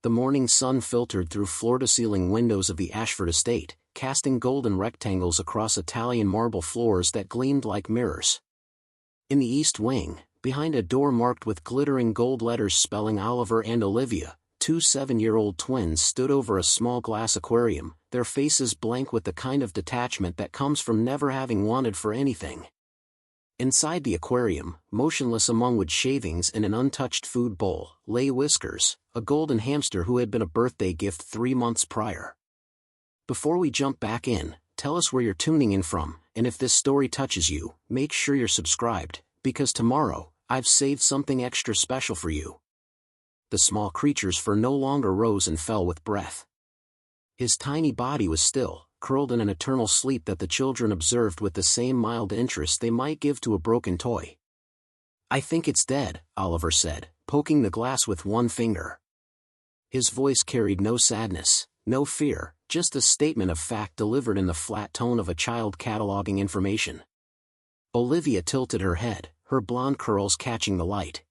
The morning sun filtered through floor-to-ceiling windows of the Ashford estate, casting golden rectangles across Italian marble floors that gleamed like mirrors. In the east wing, behind a door marked with glittering gold letters spelling Oliver and Olivia, two 7-year-old twins stood over a small glass aquarium, their faces blank with the kind of detachment that comes from never having wanted for anything. Inside the aquarium, motionless among wood shavings and an untouched food bowl, lay Whiskers, a golden hamster who had been a birthday gift 3 months prior. Before we jump back in, tell us where you're tuning in from, and if this story touches you, make sure you're subscribed, because tomorrow, I've saved something extra special for you. The small creature's fur no longer rose and fell with breath. His tiny body was still, curled in an eternal sleep that the children observed with the same mild interest they might give to a broken toy. "I think it's dead," Oliver said, poking the glass with one finger. His voice carried no sadness, no fear, just a statement of fact delivered in the flat tone of a child cataloging information. Olivia tilted her head, her blonde curls catching the light.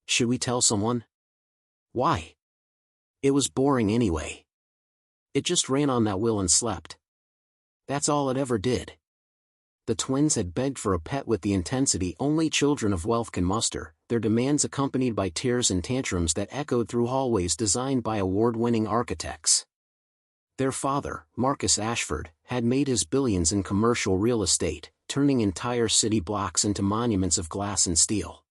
"Should we tell someone?" "Why? It was boring anyway. It just ran on that will and slept. That's all it ever did." The twins had begged for a pet with the intensity only children of wealth can muster, their demands accompanied by tears and tantrums that echoed through hallways designed by award-winning architects. Their father, Marcus Ashford, had made his billions in commercial real estate, turning entire city blocks into monuments of glass and steel.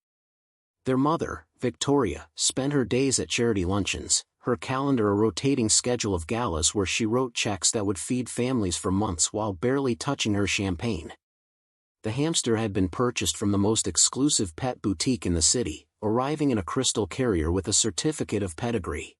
Their mother, Victoria, spent her days at charity luncheons, her calendar a rotating schedule of galas where she wrote checks that would feed families for months while barely touching her champagne. The hamster had been purchased from the most exclusive pet boutique in the city, arriving in a crystal carrier with a certificate of pedigree.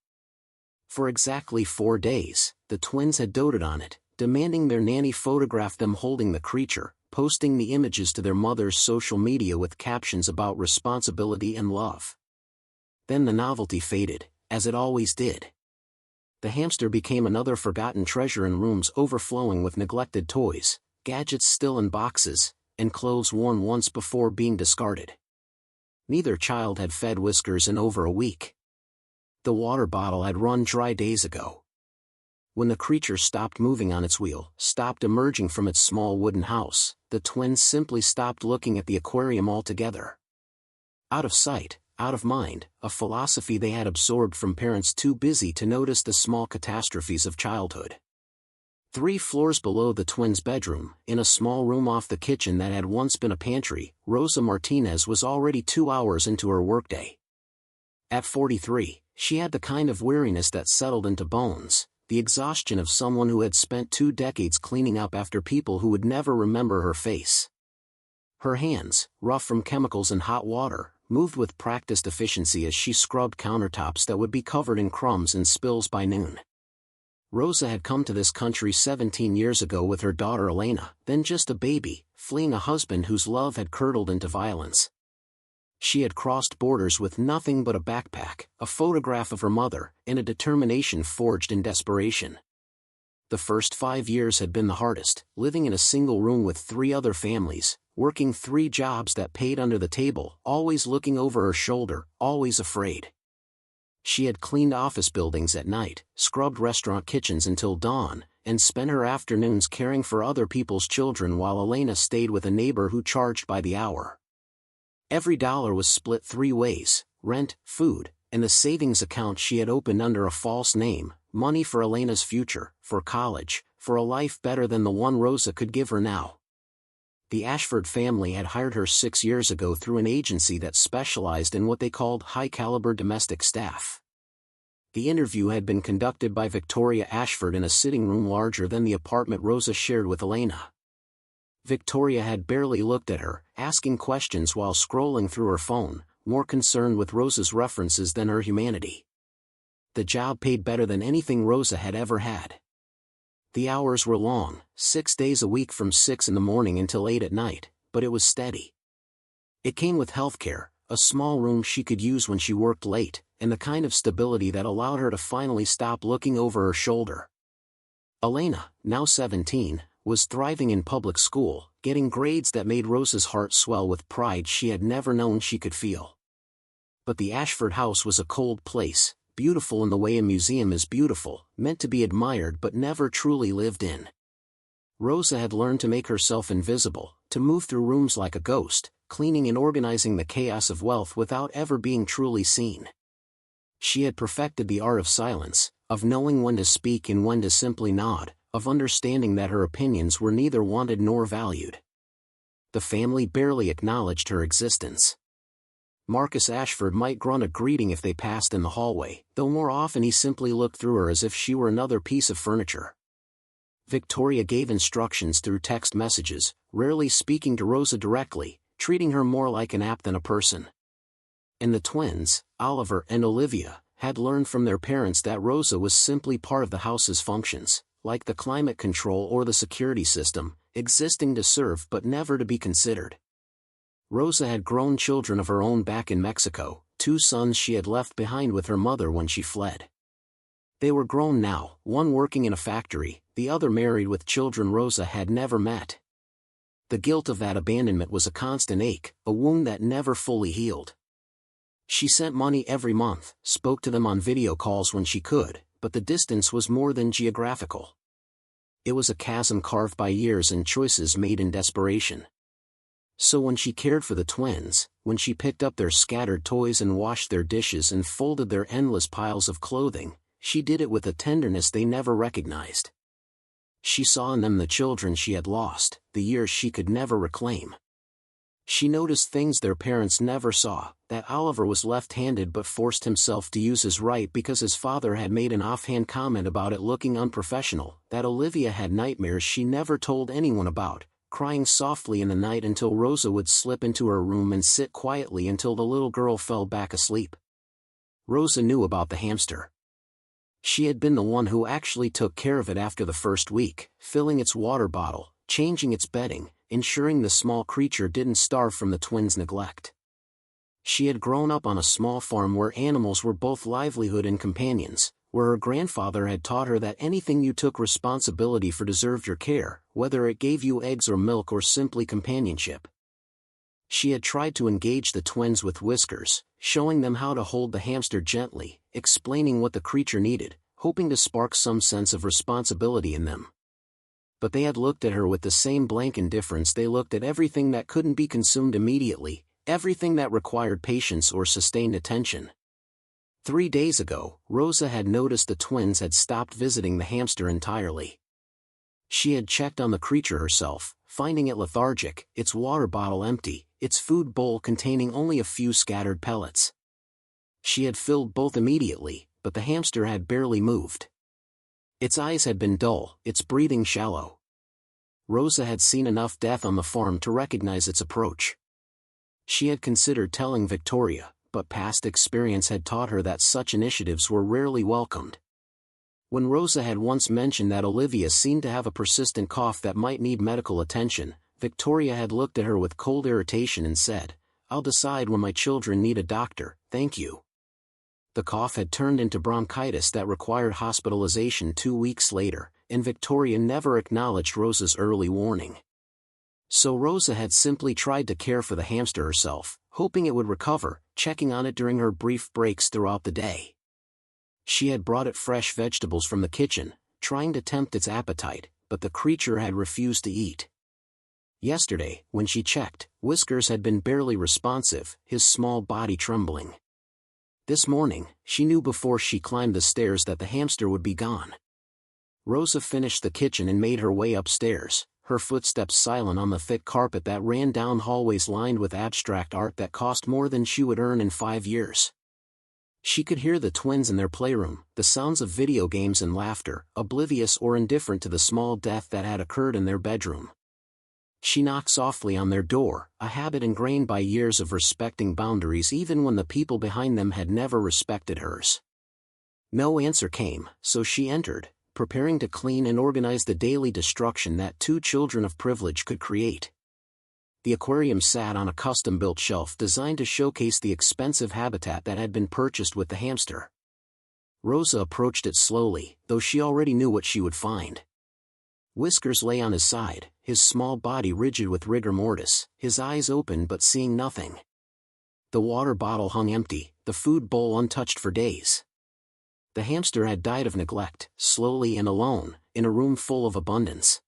For exactly 4 days, the twins had doted on it, demanding their nanny photograph them holding the creature, posting the images to their mother's social media with captions about responsibility and love. Then the novelty faded, as it always did. The hamster became another forgotten treasure in rooms overflowing with neglected toys, gadgets still in boxes, and clothes worn once before being discarded. Neither child had fed Whiskers in over a week. The water bottle had run dry days ago. When the creature stopped moving on its wheel, stopped emerging from its small wooden house, the twins simply stopped looking at the aquarium altogether. Out of sight, out of mind, a philosophy they had absorbed from parents too busy to notice the small catastrophes of childhood. 3 floors below the twins' bedroom, in a small room off the kitchen that had once been a pantry, Rosa Martinez was already 2 hours into her workday. At 43, she had the kind of weariness that settled into bones, the exhaustion of someone who had spent 2 decades cleaning up after people who would never remember her face. Her hands, rough from chemicals and hot water, moved with practiced efficiency as she scrubbed countertops that would be covered in crumbs and spills by noon. Rosa had come to this country 17 years ago with her daughter Elena, then just a baby, fleeing a husband whose love had curdled into violence. She had crossed borders with nothing but a backpack, a photograph of her mother, and a determination forged in desperation. The first 5 years had been the hardest, living in a single room with 3 other families, working 3 jobs that paid under the table, always looking over her shoulder, always afraid. She had cleaned office buildings at night, scrubbed restaurant kitchens until dawn, and spent her afternoons caring for other people's children while Elena stayed with a neighbor who charged by the hour. Every dollar was split 3 ways: rent, food, and the savings account she had opened under a false name, money for Elena's future, for college, for a life better than the one Rosa could give her now. The Ashford family had hired her 6 years ago through an agency that specialized in what they called high-caliber domestic staff. The interview had been conducted by Victoria Ashford in a sitting room larger than the apartment Rosa shared with Elena. Victoria had barely looked at her, asking questions while scrolling through her phone, more concerned with Rosa's references than her humanity. The job paid better than anything Rosa had ever had. The hours were long, 6 days a week from 6 in the morning until 8 at night, but it was steady. It came with healthcare, a small room she could use when she worked late, and the kind of stability that allowed her to finally stop looking over her shoulder. Elena, now 17, was thriving in public school, getting grades that made Rosa's heart swell with pride she had never known she could feel. But the Ashford house was a cold place, beautiful in the way a museum is beautiful, meant to be admired but never truly lived in. Rosa had learned to make herself invisible, to move through rooms like a ghost, cleaning and organizing the chaos of wealth without ever being truly seen. She had perfected the art of silence, of knowing when to speak and when to simply nod, of understanding that her opinions were neither wanted nor valued. The family barely acknowledged her existence. Marcus Ashford might grunt a greeting if they passed in the hallway, though more often he simply looked through her as if she were another piece of furniture. Victoria gave instructions through text messages, rarely speaking to Rosa directly, treating her more like an app than a person. And the twins, Oliver and Olivia, had learned from their parents that Rosa was simply part of the house's functions, like the climate control or the security system, existing to serve but never to be considered. Rosa had grown children of her own back in Mexico, 2 sons she had left behind with her mother when she fled. They were grown now, one working in a factory, the other married with children Rosa had never met. The guilt of that abandonment was a constant ache, a wound that never fully healed. She sent money every month, spoke to them on video calls when she could, but the distance was more than geographical. It was a chasm carved by years and choices made in desperation. So when she cared for the twins, when she picked up their scattered toys and washed their dishes and folded their endless piles of clothing, she did it with a tenderness they never recognized. She saw in them the children she had lost, the years she could never reclaim. She noticed things their parents never saw, that Oliver was left-handed but forced himself to use his right because his father had made an offhand comment about it looking unprofessional, that Olivia had nightmares she never told anyone about, crying softly in the night until Rosa would slip into her room and sit quietly until the little girl fell back asleep. Rosa knew about the hamster. She had been the one who actually took care of it after the first week, filling its water bottle, changing its bedding, ensuring the small creature didn't starve from the twins' neglect. She had grown up on a small farm where animals were both livelihood and companions, where her grandfather had taught her that anything you took responsibility for deserved your care, whether it gave you eggs or milk or simply companionship. She had tried to engage the twins with Whiskers, showing them how to hold the hamster gently, explaining what the creature needed, hoping to spark some sense of responsibility in them. But they had looked at her with the same blank indifference they looked at everything that couldn't be consumed immediately, everything that required patience or sustained attention. 3 days ago, Rosa had noticed the twins had stopped visiting the hamster entirely. She had checked on the creature herself, finding it lethargic, its water bottle empty, its food bowl containing only a few scattered pellets. She had filled both immediately, but the hamster had barely moved. Its eyes had been dull, its breathing shallow. Rosa had seen enough death on the farm to recognize its approach. She had considered telling Victoria, but past experience had taught her that such initiatives were rarely welcomed. When Rosa had once mentioned that Olivia seemed to have a persistent cough that might need medical attention, Victoria had looked at her with cold irritation and said, "I'll decide when my children need a doctor, thank you." The cough had turned into bronchitis that required hospitalization 2 weeks later, and Victoria never acknowledged Rosa's early warning. So Rosa had simply tried to care for the hamster herself, hoping it would recover, checking on it during her brief breaks throughout the day. She had brought it fresh vegetables from the kitchen, trying to tempt its appetite, but the creature had refused to eat. Yesterday, when she checked, Whiskers had been barely responsive, his small body trembling. This morning, she knew before she climbed the stairs that the hamster would be gone. Rosa finished the kitchen and made her way upstairs, her footsteps silent on the thick carpet that ran down hallways lined with abstract art that cost more than she would earn in 5 years. She could hear the twins in their playroom, the sounds of video games and laughter, oblivious or indifferent to the small death that had occurred in their bedroom. She knocked softly on their door, a habit ingrained by years of respecting boundaries even when the people behind them had never respected hers. No answer came, so she entered, preparing to clean and organize the daily destruction that 2 children of privilege could create. The aquarium sat on a custom-built shelf designed to showcase the expensive habitat that had been purchased with the hamster. Rosa approached it slowly, though she already knew what she would find. Whiskers lay on his side, his small body rigid with rigor mortis, his eyes open but seeing nothing. The water bottle hung empty, the food bowl untouched for days. The hamster had died of neglect, slowly and alone, in a room full of abundance.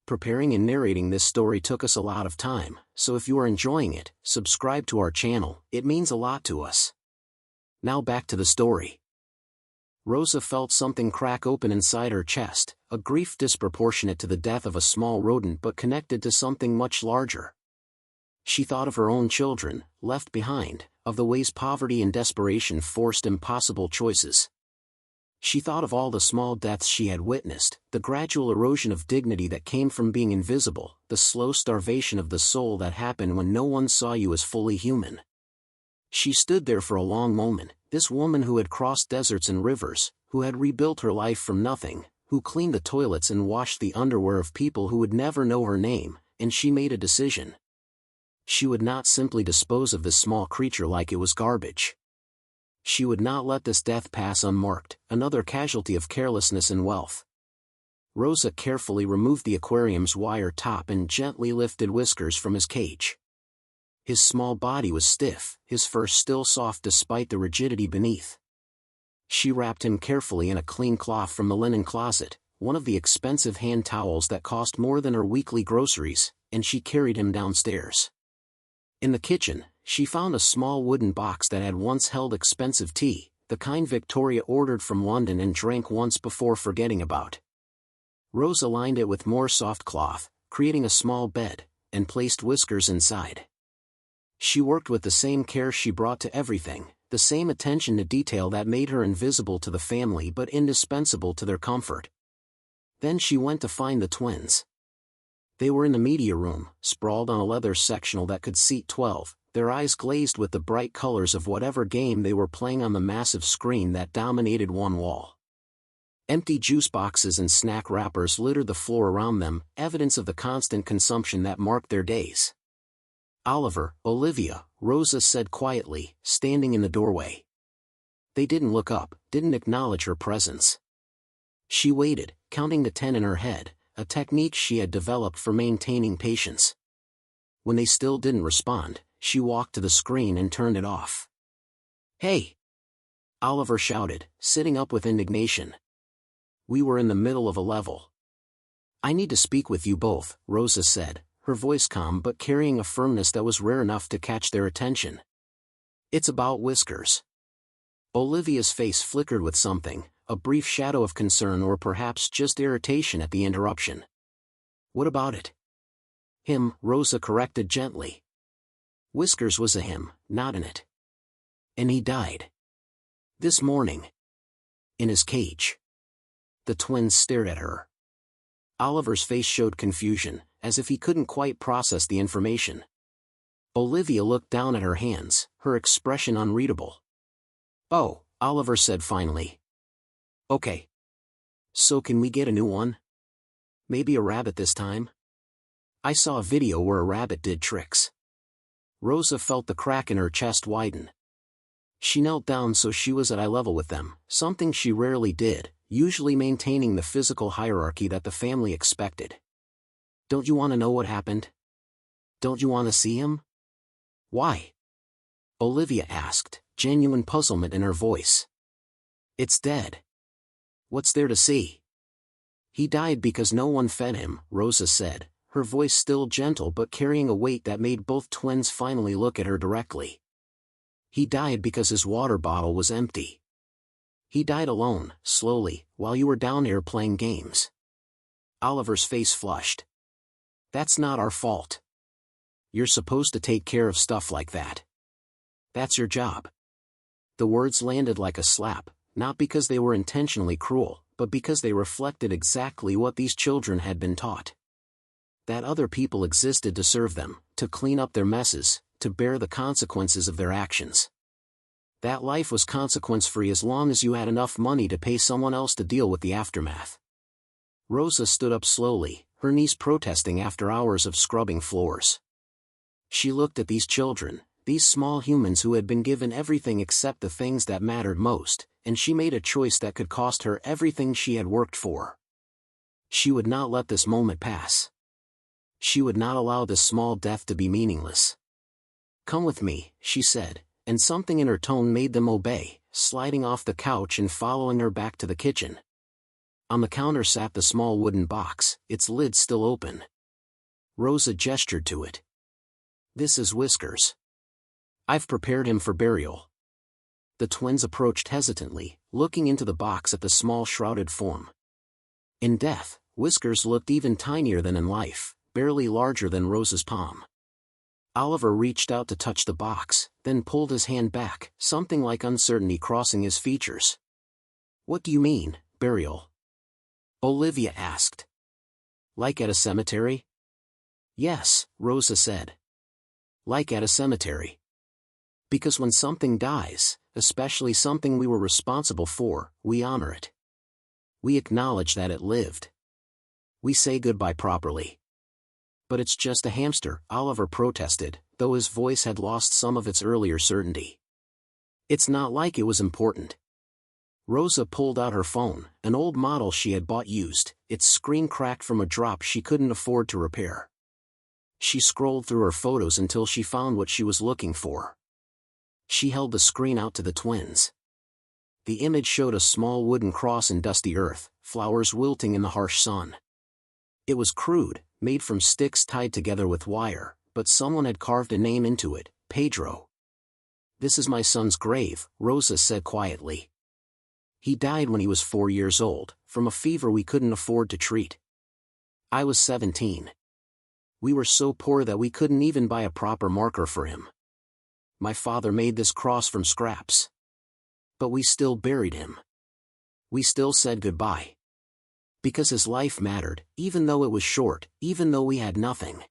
Preparing and narrating this story took us a lot of time, so if you are enjoying it, subscribe to our channel, it means a lot to us. Now back to the story. Rosa felt something crack open inside her chest, a grief disproportionate to the death of a small rodent but connected to something much larger. She thought of her own children, left behind, of the ways poverty and desperation forced impossible choices. She thought of all the small deaths she had witnessed, the gradual erosion of dignity that came from being invisible, the slow starvation of the soul that happened when no one saw you as fully human. She stood there for a long moment, this woman who had crossed deserts and rivers, who had rebuilt her life from nothing, who cleaned the toilets and washed the underwear of people who would never know her name, and she made a decision. She would not simply dispose of this small creature like it was garbage. She would not let this death pass unmarked, another casualty of carelessness and wealth. Rosa carefully removed the aquarium's wire top and gently lifted Whiskers from his cage. His small body was stiff, his fur still soft despite the rigidity beneath. She wrapped him carefully in a clean cloth from the linen closet, one of the expensive hand towels that cost more than her weekly groceries, and she carried him downstairs. In the kitchen, she found a small wooden box that had once held expensive tea, the kind Victoria ordered from London and drank once before forgetting about. Rosa lined it with more soft cloth, creating a small bed, and placed Whiskers inside. She worked with the same care she brought to everything, the same attention to detail that made her invisible to the family but indispensable to their comfort. Then she went to find the twins. They were in the media room, sprawled on a leather sectional that could seat 12, their eyes glazed with the bright colors of whatever game they were playing on the massive screen that dominated one wall. Empty juice boxes and snack wrappers littered the floor around them, evidence of the constant consumption that marked their days. "Oliver, Olivia," Rosa said quietly, standing in the doorway. They didn't look up, didn't acknowledge her presence. She waited, counting to 10 in her head, a technique she had developed for maintaining patience. When they still didn't respond, she walked to the screen and turned it off. "Hey!" Oliver shouted, sitting up with indignation. We were in the middle of a level. "I need to speak with you both," Rosa said, her voice calm but carrying a firmness that was rare enough to catch their attention. "It's about Whiskers." Olivia's face flickered with something, a brief shadow of concern or perhaps just irritation at the interruption. "What about it?" "Him," Rosa corrected gently. Whiskers was a him, not an it. "And he died. This morning. In his cage." The twins stared at her. Oliver's face showed confusion, as if he couldn't quite process the information. Olivia looked down at her hands, her expression unreadable. "Oh," Oliver said finally. "Okay. So can we get a new one? Maybe a rabbit this time? I saw a video where a rabbit did tricks." Rosa felt the crack in her chest widen. She knelt down so she was at eye level with them, something she rarely did, usually maintaining the physical hierarchy that the family expected. "Don't you want to know what happened? Don't you want to see him?" "Why?" Olivia asked, genuine puzzlement in her voice. "It's dead. What's there to see?" "He died because no one fed him," Rosa said, her voice still gentle but carrying a weight that made both twins finally look at her directly. "He died because his water bottle was empty. He died alone, slowly, while you were down here playing games." Oliver's face flushed. "That's not our fault. You're supposed to take care of stuff like that. That's your job." The words landed like a slap, not because they were intentionally cruel, but because they reflected exactly what these children had been taught. That other people existed to serve them, to clean up their messes, to bear the consequences of their actions. That life was consequence-free as long as you had enough money to pay someone else to deal with the aftermath. Rosa stood up slowly, her knees protesting after hours of scrubbing floors. She looked at these children, these small humans who had been given everything except the things that mattered most, and she made a choice that could cost her everything she had worked for. She would not let this moment pass. She would not allow this small death to be meaningless. "Come with me," she said, and something in her tone made them obey, sliding off the couch and following her back to the kitchen. On the counter sat the small wooden box, its lid still open. Rosa gestured to it. "This is Whiskers. I've prepared him for burial." The twins approached hesitantly, looking into the box at the small shrouded form. In death, Whiskers looked even tinier than in life, barely larger than Rosa's palm. Oliver reached out to touch the box, then pulled his hand back, something like uncertainty crossing his features. "What do you mean, burial?" Olivia asked. "Like at a cemetery?" "Yes," Rosa said. "Like at a cemetery. Because when something dies, especially something we were responsible for, we honor it. We acknowledge that it lived. We say goodbye properly." "But it's just a hamster," Oliver protested, though his voice had lost some of its earlier certainty. "It's not like it was important." Rosa pulled out her phone, an old model she had bought used, its screen cracked from a drop she couldn't afford to repair. She scrolled through her photos until she found what she was looking for. She held the screen out to the twins. The image showed a small wooden cross in dusty earth, flowers wilting in the harsh sun. It was crude, made from sticks tied together with wire, but someone had carved a name into it, Pedro. "This is my son's grave," Rosa said quietly. "He died when he was 4 years old, from a fever we couldn't afford to treat. I was 17. We were so poor that we couldn't even buy a proper marker for him. My father made this cross from scraps. But we still buried him. We still said goodbye. Because his life mattered, even though it was short, even though we had nothing."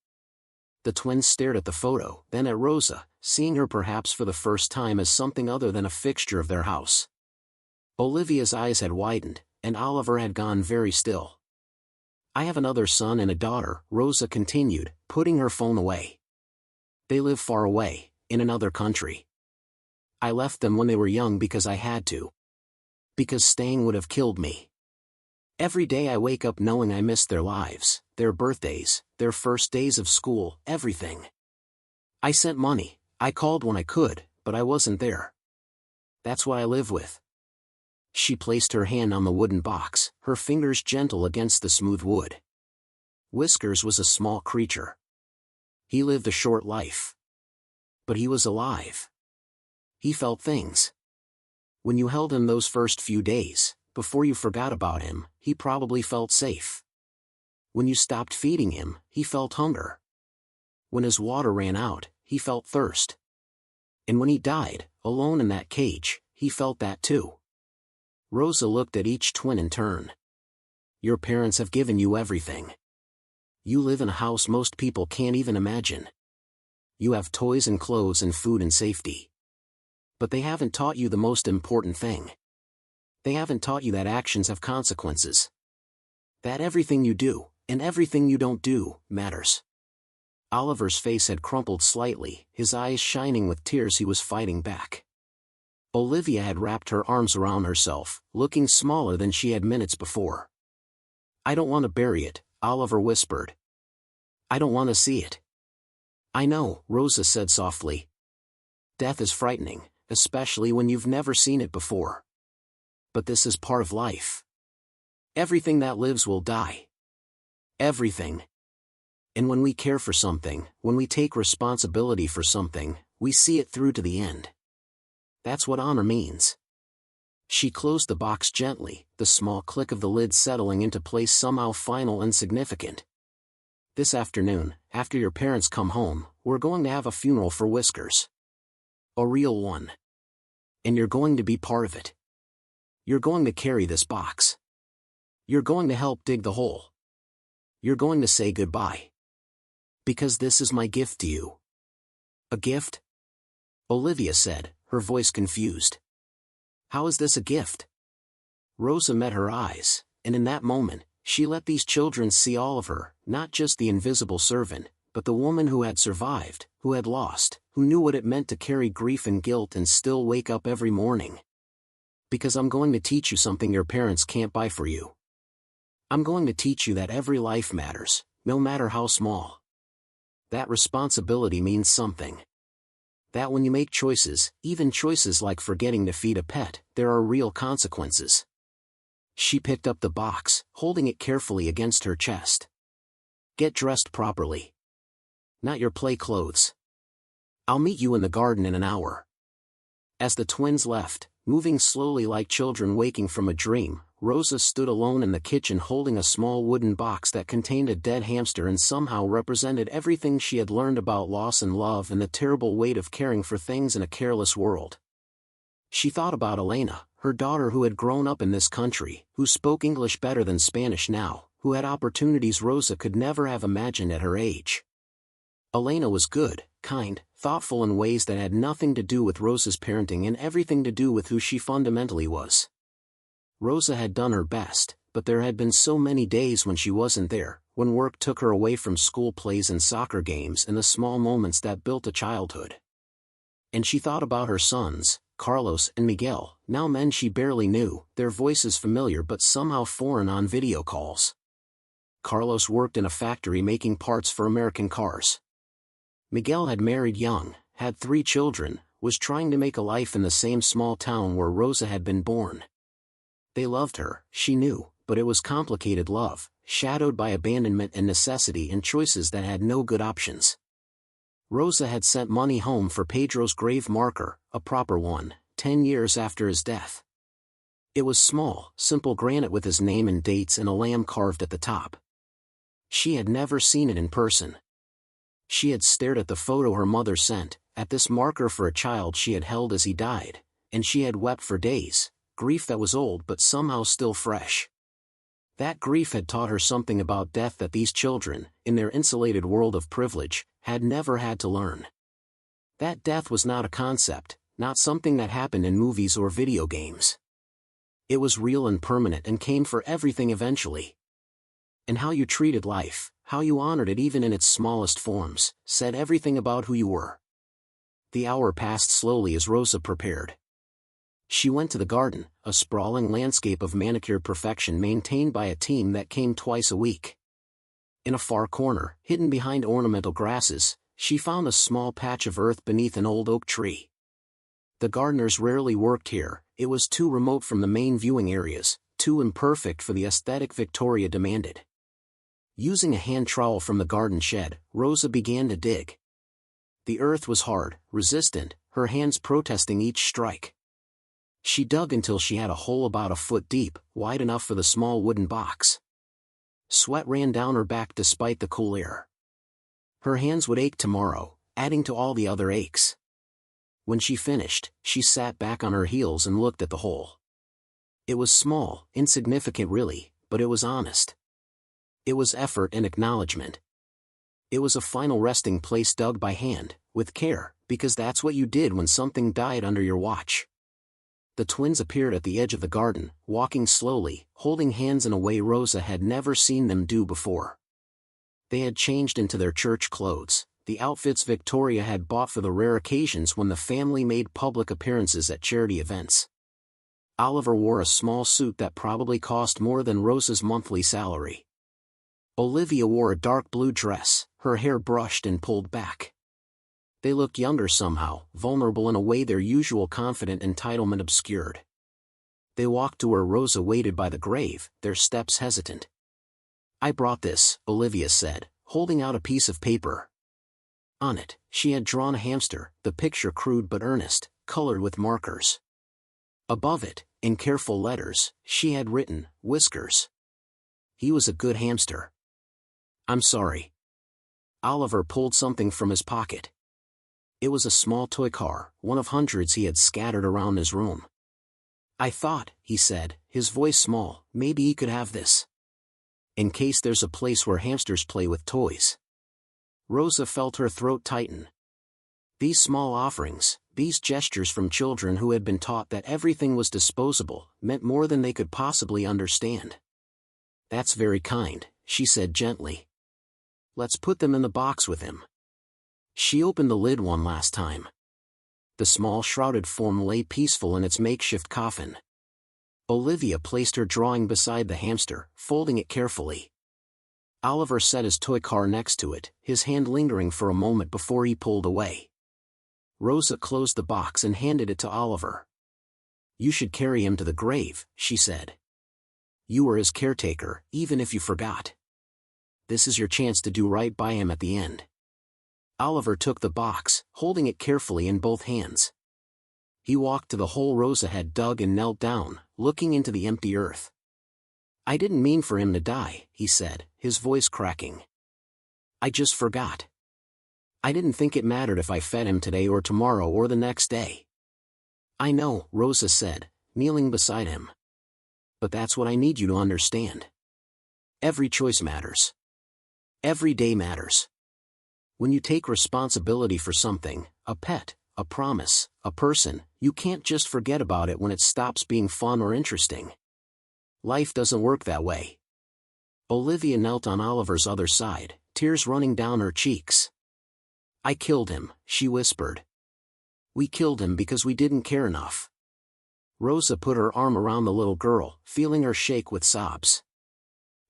The twins stared at the photo, then at Rosa, seeing her perhaps for the first time as something other than a fixture of their house. Olivia's eyes had widened, and Oliver had gone very still. "I have another son and a daughter," Rosa continued, putting her phone away. "They live far away, in another country. I left them when they were young because I had to. Because staying would have killed me. Every day I wake up knowing I missed their lives, their birthdays, their first days of school, everything. I sent money, I called when I could, but I wasn't there. That's what I live with." She placed her hand on the wooden box, her fingers gentle against the smooth wood. Whiskers was a small creature. He lived a short life. But he was alive. He felt things. When you held him those first few days, before you forgot about him, he probably felt safe. When you stopped feeding him, he felt hunger. When his water ran out, he felt thirst. And when he died, alone in that cage, he felt that too. Rosa looked at each twin in turn. "Your parents have given you everything. You live in a house most people can't even imagine. You have toys and clothes and food and safety. But they haven't taught you the most important thing. They haven't taught you that actions have consequences. That everything you do, and everything you don't do, matters." Oliver's face had crumpled slightly, his eyes shining with tears he was fighting back. Olivia had wrapped her arms around herself, looking smaller than she had minutes before. "I don't want to bury it," Oliver whispered. "I don't want to see it." "I know," Rosa said softly. "Death is frightening, especially when you've never seen it before. But this is part of life. Everything that lives will die. Everything. And when we care for something, when we take responsibility for something, we see it through to the end. That's what honor means." She closed the box gently, the small click of the lid settling into place somehow final and significant. "This afternoon, after your parents come home, we're going to have a funeral for Whiskers. A real one. And you're going to be part of it. You're going to carry this box. You're going to help dig the hole. You're going to say goodbye. Because this is my gift to you." "A gift?" Olivia said, her voice confused. "How is this a gift?" Rosa met her eyes, and in that moment, she let these children see all of her, not just the invisible servant, but the woman who had survived, who had lost, who knew what it meant to carry grief and guilt and still wake up every morning. "Because I'm going to teach you something your parents can't buy for you. I'm going to teach you that every life matters, no matter how small. That responsibility means something. That when you make choices, even choices like forgetting to feed a pet, there are real consequences. She picked up the box, holding it carefully against her chest. Get dressed properly. Not your play clothes. I'll meet you in the garden in an hour. As the twins left, moving slowly like children waking from a dream, Rosa stood alone in the kitchen holding a small wooden box that contained a dead hamster and somehow represented everything she had learned about loss and love and the terrible weight of caring for things in a careless world. She thought about Elena, her daughter who had grown up in this country, who spoke English better than Spanish now, who had opportunities Rosa could never have imagined at her age. Elena was good, kind, thoughtful in ways that had nothing to do with Rosa's parenting and everything to do with who she fundamentally was. Rosa had done her best, but there had been so many days when she wasn't there, when work took her away from school plays and soccer games and the small moments that built a childhood. And she thought about her sons, Carlos and Miguel, now men she barely knew, their voices familiar but somehow foreign on video calls. Carlos worked in a factory making parts for American cars. Miguel had married young, had 3 children, was trying to make a life in the same small town where Rosa had been born. They loved her, she knew, but it was complicated love, shadowed by abandonment and necessity and choices that had no good options. Rosa had sent money home for Pedro's grave marker, a proper one, 10 years after his death. It was small, simple granite with his name and dates and a lamb carved at the top. She had never seen it in person. She had stared at the photo her mother sent, at this marker for a child she had held as he died, and she had wept for days, grief that was old but somehow still fresh. That grief had taught her something about death that these children, in their insulated world of privilege, had never had to learn. That death was not a concept, not something that happened in movies or video games. It was real and permanent and came for everything eventually. And how you treated life, how you honored it even in its smallest forms, said everything about who you were. The hour passed slowly as Rosa prepared. She went to the garden, a sprawling landscape of manicured perfection maintained by a team that came twice a week. In a far corner, hidden behind ornamental grasses, she found a small patch of earth beneath an old oak tree. The gardeners rarely worked here, it was too remote from the main viewing areas, too imperfect for the aesthetic Victoria demanded. Using a hand trowel from the garden shed, Rosa began to dig. The earth was hard, resistant, her hands protesting each strike. She dug until she had a hole about a foot deep, wide enough for the small wooden box. Sweat ran down her back despite the cool air. Her hands would ache tomorrow, adding to all the other aches. When she finished, she sat back on her heels and looked at the hole. It was small, insignificant really, but it was honest. It was effort and acknowledgement. It was a final resting place dug by hand, with care, because that's what you did when something died under your watch. The twins appeared at the edge of the garden, walking slowly, holding hands in a way Rosa had never seen them do before. They had changed into their church clothes, the outfits Victoria had bought for the rare occasions when the family made public appearances at charity events. Oliver wore a small suit that probably cost more than Rosa's monthly salary. Olivia wore a dark blue dress, her hair brushed and pulled back. They looked younger somehow, vulnerable in a way their usual confident entitlement obscured. They walked to where Rosa waited by the grave, their steps hesitant. "I brought this," Olivia said, holding out a piece of paper. On it, she had drawn a hamster, the picture crude but earnest, colored with markers. Above it, in careful letters, she had written, "Whiskers. He was a good hamster." "I'm sorry." Oliver pulled something from his pocket. It was a small toy car, one of hundreds he had scattered around his room. "I thought," he said, his voice small, "maybe he could have this. In case there's a place where hamsters play with toys." Rosa felt her throat tighten. These small offerings, these gestures from children who had been taught that everything was disposable, meant more than they could possibly understand. "That's very kind," she said gently. "Let's put them in the box with him." She opened the lid one last time. The small shrouded form lay peaceful in its makeshift coffin. Olivia placed her drawing beside the hamster, folding it carefully. Oliver set his toy car next to it, his hand lingering for a moment before he pulled away. Rosa closed the box and handed it to Oliver. "You should carry him to the grave," she said. "You were his caretaker, even if you forgot. This is your chance to do right by him at the end." Oliver took the box, holding it carefully in both hands. He walked to the hole Rosa had dug and knelt down, looking into the empty earth. "I didn't mean for him to die," he said, his voice cracking. "I just forgot. I didn't think it mattered if I fed him today or tomorrow or the next day." "I know," Rosa said, kneeling beside him. "But that's what I need you to understand. Every choice matters. Every day matters. When you take responsibility for something, a pet, a promise, a person, you can't just forget about it when it stops being fun or interesting. Life doesn't work that way." Olivia knelt on Oliver's other side, tears running down her cheeks. "I killed him," she whispered. "We killed him because we didn't care enough." Rosa put her arm around the little girl, feeling her shake with sobs.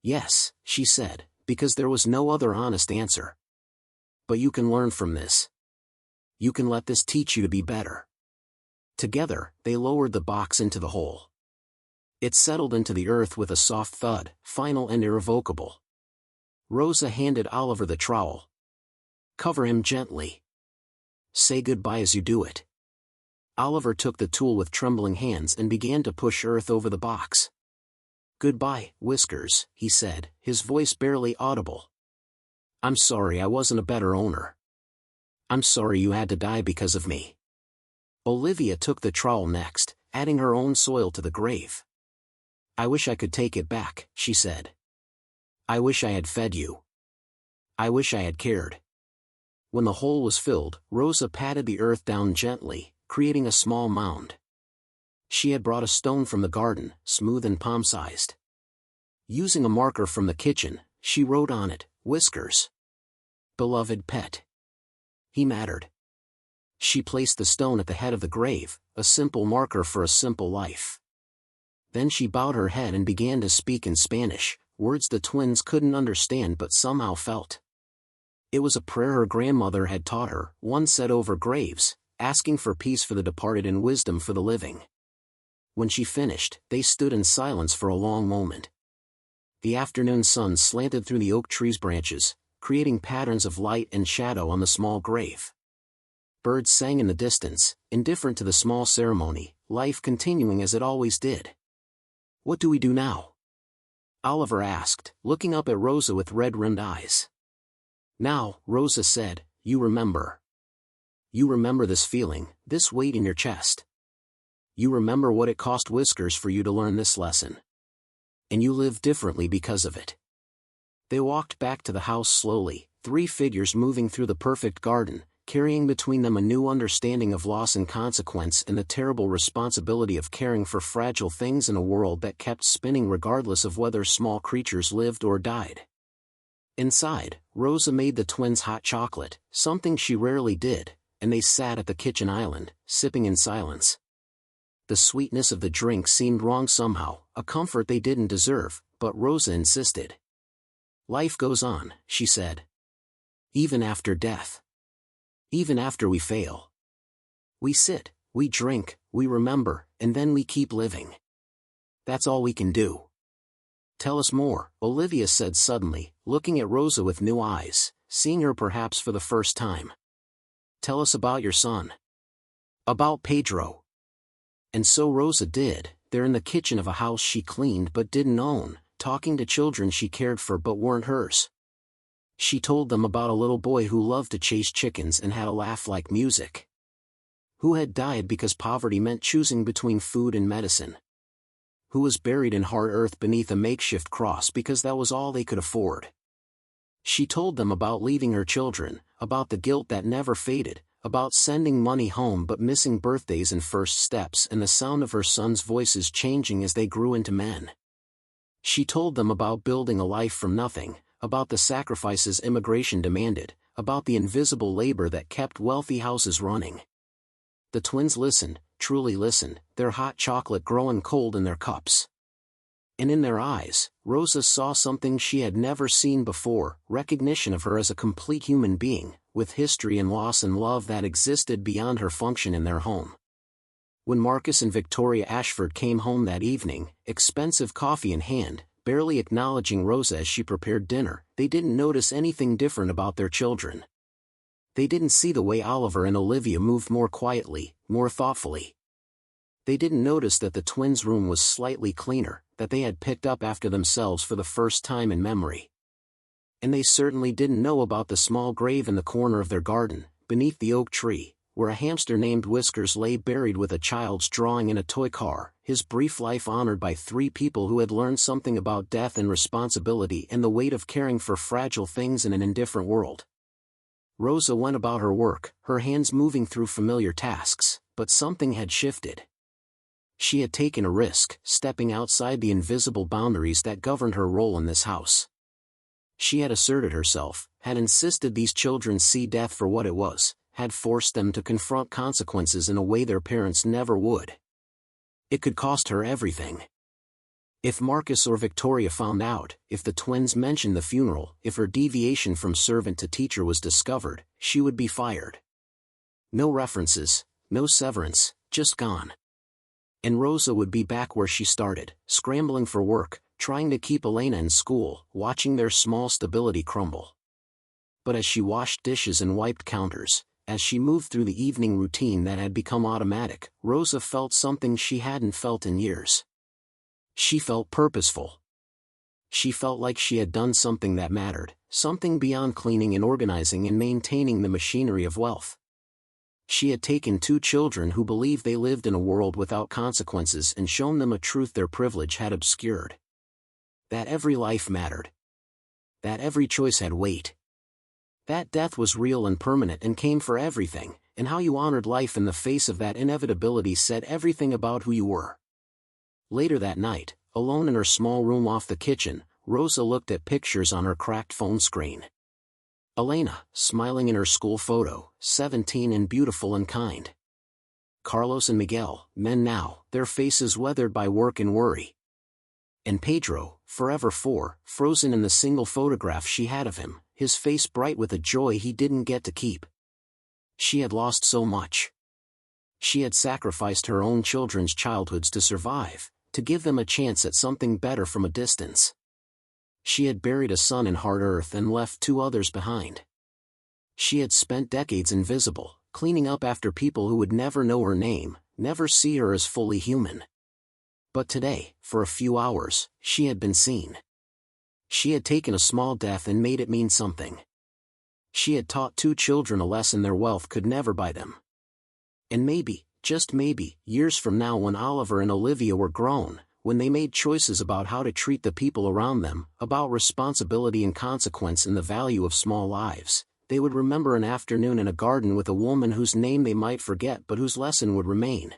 "Yes," she said, because there was no other honest answer. "But you can learn from this. You can let this teach you to be better." Together, they lowered the box into the hole. It settled into the earth with a soft thud, final and irrevocable. Rosa handed Oliver the trowel. "Cover him gently. Say goodbye as you do it." Oliver took the tool with trembling hands and began to push earth over the box. "Goodbye, Whiskers," he said, his voice barely audible. "I'm sorry I wasn't a better owner. I'm sorry you had to die because of me." Olivia took the trowel next, adding her own soil to the grave. "I wish I could take it back," she said. "I wish I had fed you. I wish I had cared." When the hole was filled, Rosa patted the earth down gently, creating a small mound. She had brought a stone from the garden, smooth and palm-sized. Using a marker from the kitchen, she wrote on it, "Whiskers. Beloved pet. He mattered." She placed the stone at the head of the grave, a simple marker for a simple life. Then she bowed her head and began to speak in Spanish, words the twins couldn't understand but somehow felt. It was a prayer her grandmother had taught her, one said over graves, asking for peace for the departed and wisdom for the living. When she finished, they stood in silence for a long moment. The afternoon sun slanted through the oak tree's branches, creating patterns of light and shadow on the small grave. Birds sang in the distance, indifferent to the small ceremony, life continuing as it always did. "What do we do now?" Oliver asked, looking up at Rosa with red-rimmed eyes. "Now," Rosa said, "you remember. You remember this feeling, this weight in your chest. You remember what it cost Whiskers for you to learn this lesson. And you live differently because of it." They walked back to the house slowly, three figures moving through the perfect garden, carrying between them a new understanding of loss and consequence and the terrible responsibility of caring for fragile things in a world that kept spinning regardless of whether small creatures lived or died. Inside, Rosa made the twins hot chocolate, something she rarely did, and they sat at the kitchen island, sipping in silence. The sweetness of the drink seemed wrong somehow, a comfort they didn't deserve, but Rosa insisted. "Life goes on," she said. "Even after death. Even after we fail. We sit, we drink, we remember, and then we keep living. That's all we can do." "Tell us more," Olivia said suddenly, looking at Rosa with new eyes, seeing her perhaps for the first time. "Tell us about your son. About Pedro." And so Rosa did, there in the kitchen of a house she cleaned but didn't own, talking to children she cared for but weren't hers. She told them about a little boy who loved to chase chickens and had a laugh like music. Who had died because poverty meant choosing between food and medicine. Who was buried in hard earth beneath a makeshift cross because that was all they could afford. She told them about leaving her children, about the guilt that never faded, about sending money home but missing birthdays and first steps and the sound of her sons' voices changing as they grew into men. She told them about building a life from nothing, about the sacrifices immigration demanded, about the invisible labor that kept wealthy houses running. The twins listened, truly listened, their hot chocolate growing cold in their cups. And in their eyes, Rosa saw something she had never seen before, recognition of her as a complete human being, with history and loss and love that existed beyond her function in their home. When Marcus and Victoria Ashford came home that evening, expensive coffee in hand, barely acknowledging Rosa as she prepared dinner, they didn't notice anything different about their children. They didn't see the way Oliver and Olivia moved more quietly, more thoughtfully. They didn't notice that the twins' room was slightly cleaner, that they had picked up after themselves for the first time in memory. And they certainly didn't know about the small grave in the corner of their garden, beneath the oak tree, where a hamster named Whiskers lay buried with a child's drawing in a toy car, his brief life honored by 3 people who had learned something about death and responsibility and the weight of caring for fragile things in an indifferent world. Rosa went about her work, her hands moving through familiar tasks, but something had shifted. She had taken a risk, stepping outside the invisible boundaries that governed her role in this house. She had asserted herself, had insisted these children see death for what it was, had forced them to confront consequences in a way their parents never would. It could cost her everything. If Marcus or Victoria found out, if the twins mentioned the funeral, if her deviation from servant to teacher was discovered, she would be fired. No references, no severance, just gone. And Rosa would be back where she started, scrambling for work, trying to keep Elena in school, watching their small stability crumble. But as she washed dishes and wiped counters, as she moved through the evening routine that had become automatic, Rosa felt something she hadn't felt in years. She felt purposeful. She felt like she had done something that mattered, something beyond cleaning and organizing and maintaining the machinery of wealth. She had taken 2 children who believed they lived in a world without consequences and shown them a truth their privilege had obscured. That every life mattered. That every choice had weight. That death was real and permanent and came for everything, and how you honored life in the face of that inevitability said everything about who you were. Later that night, alone in her small room off the kitchen, Rosa looked at pictures on her cracked phone screen. Elena, smiling in her school photo, 17 and beautiful and kind. Carlos and Miguel, men now, their faces weathered by work and worry. And Pedro, forever 4, frozen in the single photograph she had of him, his face bright with a joy he didn't get to keep. She had lost so much. She had sacrificed her own children's childhoods to survive, to give them a chance at something better from a distance. She had buried a son in hard earth and left 2 others behind. She had spent decades invisible, cleaning up after people who would never know her name, never see her as fully human. But today, for a few hours, she had been seen. She had taken a small death and made it mean something. She had taught 2 children a lesson their wealth could never buy them. And maybe, just maybe, years from now when Oliver and Olivia were grown, when they made choices about how to treat the people around them, about responsibility and consequence and the value of small lives, they would remember an afternoon in a garden with a woman whose name they might forget but whose lesson would remain.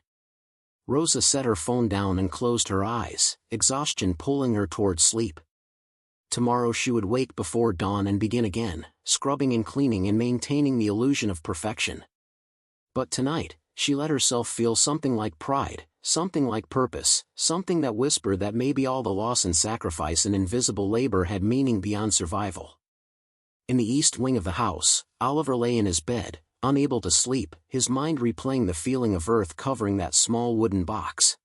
Rosa set her phone down and closed her eyes, exhaustion pulling her toward sleep. Tomorrow she would wake before dawn and begin again, scrubbing and cleaning and maintaining the illusion of perfection. But tonight, she let herself feel something like pride, something like purpose, something that whispered that maybe all the loss and sacrifice and invisible labor had meaning beyond survival. In the east wing of the house, Oliver lay in his bed, unable to sleep, his mind replaying the feeling of earth covering that small wooden box.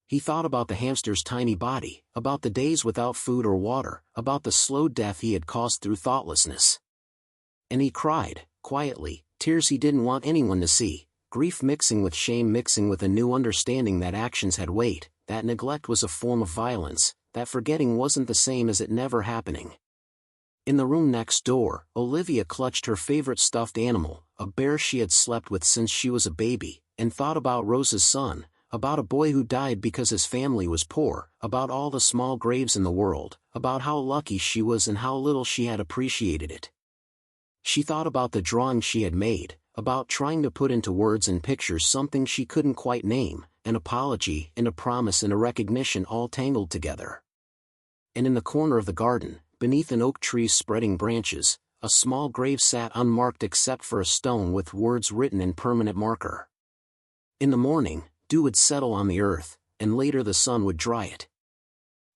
He thought about the hamster's tiny body, about the days without food or water, about the slow death he had caused through thoughtlessness. And he cried, quietly, tears he didn't want anyone to see. Grief mixing with shame mixing with a new understanding that actions had weight, that neglect was a form of violence, that forgetting wasn't the same as it never happening. In the room next door, Olivia clutched her favorite stuffed animal, a bear she had slept with since she was a baby, and thought about Rosa's son, about a boy who died because his family was poor, about all the small graves in the world, about how lucky she was and how little she had appreciated it. She thought about the drawing she had made, about trying to put into words and pictures something she couldn't quite name, an apology and a promise and a recognition all tangled together. And in the corner of the garden, beneath an oak tree's spreading branches, a small grave sat unmarked except for a stone with words written in permanent marker. In the morning, dew would settle on the earth, and later the sun would dry it.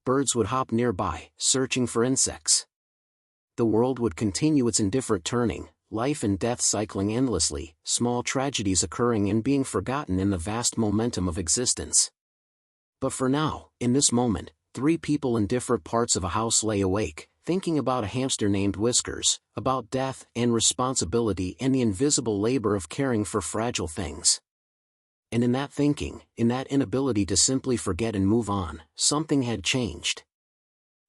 Birds would hop nearby, searching for insects. The world would continue its indifferent turning, life and death cycling endlessly, small tragedies occurring and being forgotten in the vast momentum of existence. But for now, in this moment, 3 people in different parts of a house lay awake, thinking about a hamster named Whiskers, about death and responsibility and the invisible labor of caring for fragile things. And in that thinking, in that inability to simply forget and move on, something had changed.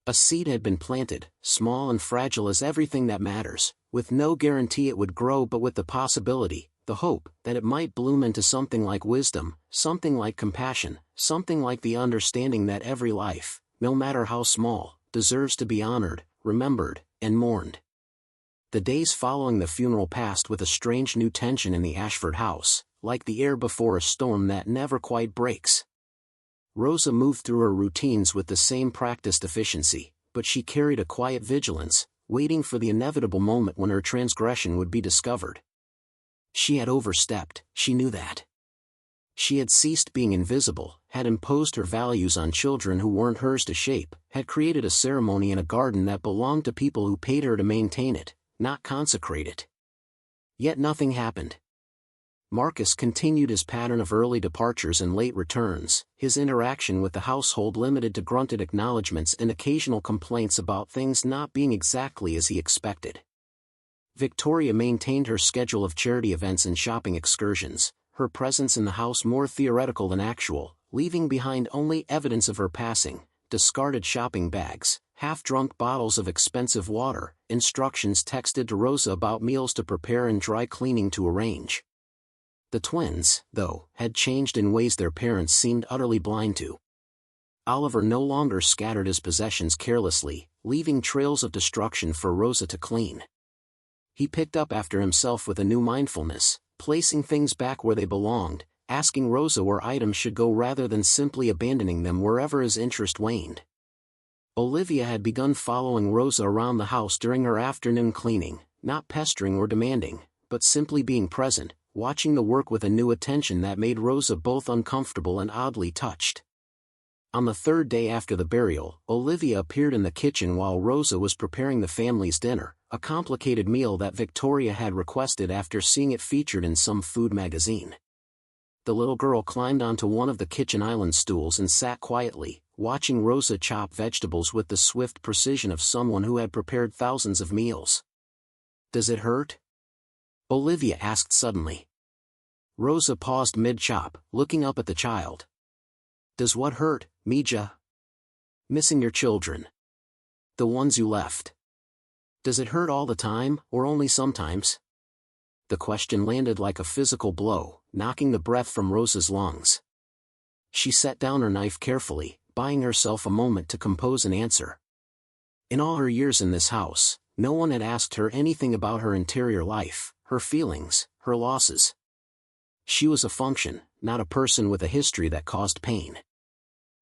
A seed had been planted, small and fragile as everything that matters, with no guarantee it would grow but with the possibility, the hope, that it might bloom into something like wisdom, something like compassion, something like the understanding that every life, no matter how small, deserves to be honored, remembered, and mourned. The days following the funeral passed with a strange new tension in the Ashford house, like the air before a storm that never quite breaks. Rosa moved through her routines with the same practiced efficiency, but she carried a quiet vigilance, waiting for the inevitable moment when her transgression would be discovered. She had overstepped, she knew that. She had ceased being invisible, had imposed her values on children who weren't hers to shape, had created a ceremony in a garden that belonged to people who paid her to maintain it, not consecrate it. Yet nothing happened. Marcus continued his pattern of early departures and late returns, his interaction with the household limited to grunted acknowledgments and occasional complaints about things not being exactly as he expected. Victoria maintained her schedule of charity events and shopping excursions, her presence in the house more theoretical than actual, leaving behind only evidence of her passing, discarded shopping bags, half-drunk bottles of expensive water, instructions texted to Rosa about meals to prepare and dry cleaning to arrange. The twins, though, had changed in ways their parents seemed utterly blind to. Oliver no longer scattered his possessions carelessly, leaving trails of destruction for Rosa to clean. He picked up after himself with a new mindfulness, placing things back where they belonged, asking Rosa where items should go rather than simply abandoning them wherever his interest waned. Olivia had begun following Rosa around the house during her afternoon cleaning, not pestering or demanding, but simply being present, watching the work with a new attention that made Rosa both uncomfortable and oddly touched. On the 3rd day after the burial, Olivia appeared in the kitchen while Rosa was preparing the family's dinner, a complicated meal that Victoria had requested after seeing it featured in some food magazine. The little girl climbed onto one of the kitchen island stools and sat quietly, watching Rosa chop vegetables with the swift precision of someone who had prepared thousands of meals. "Does it hurt?" Olivia asked suddenly. Rosa paused mid-chop, looking up at the child. "Does what hurt, Mija?" "Missing your children. The ones you left. Does it hurt all the time, or only sometimes?" The question landed like a physical blow, knocking the breath from Rosa's lungs. She set down her knife carefully, buying herself a moment to compose an answer. In all her years in this house, no one had asked her anything about her interior life, her feelings, her losses. She was a function, not a person with a history that caused pain.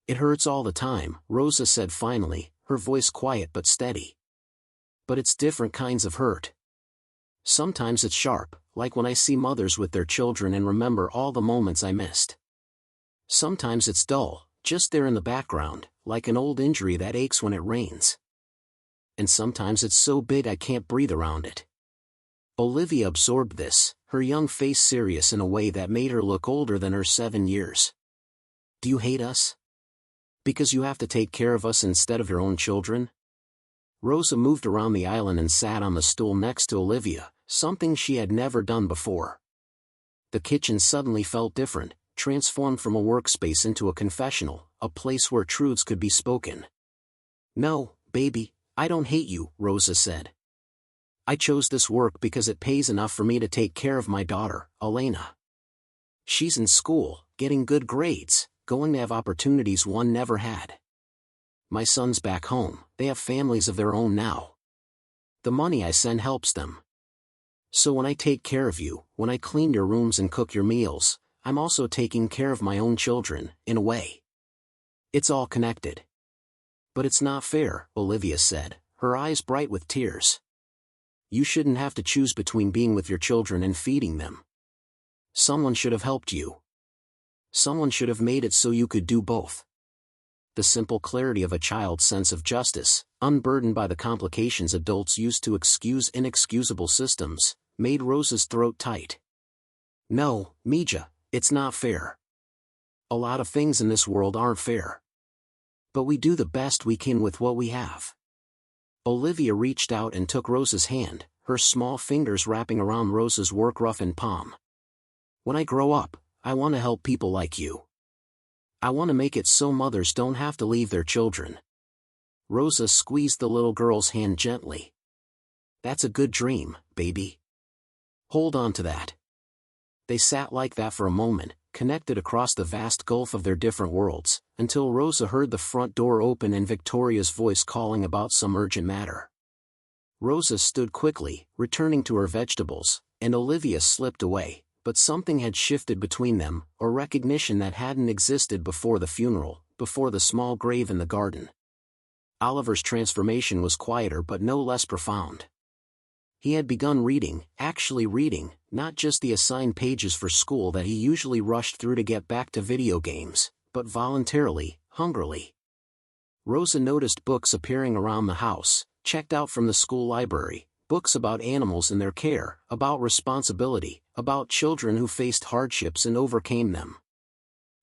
"It hurts all the time," Rosa said finally, her voice quiet but steady. "But it's different kinds of hurt. Sometimes it's sharp, like when I see mothers with their children and remember all the moments I missed. Sometimes it's dull, just there in the background, like an old injury that aches when it rains. And sometimes it's so big I can't breathe around it." Olivia absorbed this, her young face serious in a way that made her look older than her 7 years. "Do you hate us? Because you have to take care of us instead of your own children?" Rosa moved around the island and sat on the stool next to Olivia, something she had never done before. The kitchen suddenly felt different, transformed from a workspace into a confessional, a place where truths could be spoken. "No, baby, I don't hate you," Rosa said. "I chose this work because it pays enough for me to take care of my daughter, Elena. She's in school, getting good grades, going to have opportunities one never had. My son's back home, they have families of their own now. The money I send helps them. So when I take care of you, when I clean your rooms and cook your meals, I'm also taking care of my own children, in a way. It's all connected." "But it's not fair," Olivia said, her eyes bright with tears. "You shouldn't have to choose between being with your children and feeding them. Someone should have helped you. Someone should have made it so you could do both." The simple clarity of a child's sense of justice, unburdened by the complications adults use to excuse inexcusable systems, made Rosa's throat tight. No, Mija, it's not fair. A lot of things in this world aren't fair. But we do the best we can with what we have. Olivia reached out and took Rosa's hand, her small fingers wrapping around Rosa's work-roughened palm. When I grow up, I want to help people like you. I want to make it so mothers don't have to leave their children. Rosa squeezed the little girl's hand gently. That's a good dream, baby. Hold on to that. They sat like that for a moment, connected across the vast gulf of their different worlds, until Rosa heard the front door open and Victoria's voice calling about some urgent matter. Rosa stood quickly, returning to her vegetables, and Olivia slipped away, but something had shifted between them, a recognition that hadn't existed before the funeral, before the small grave in the garden. Oliver's transformation was quieter but no less profound. He had begun reading, actually reading, not just the assigned pages for school that he usually rushed through to get back to video games, but voluntarily, hungrily. Rosa noticed books appearing around the house, checked out from the school library, books about animals and their care, about responsibility, about children who faced hardships and overcame them.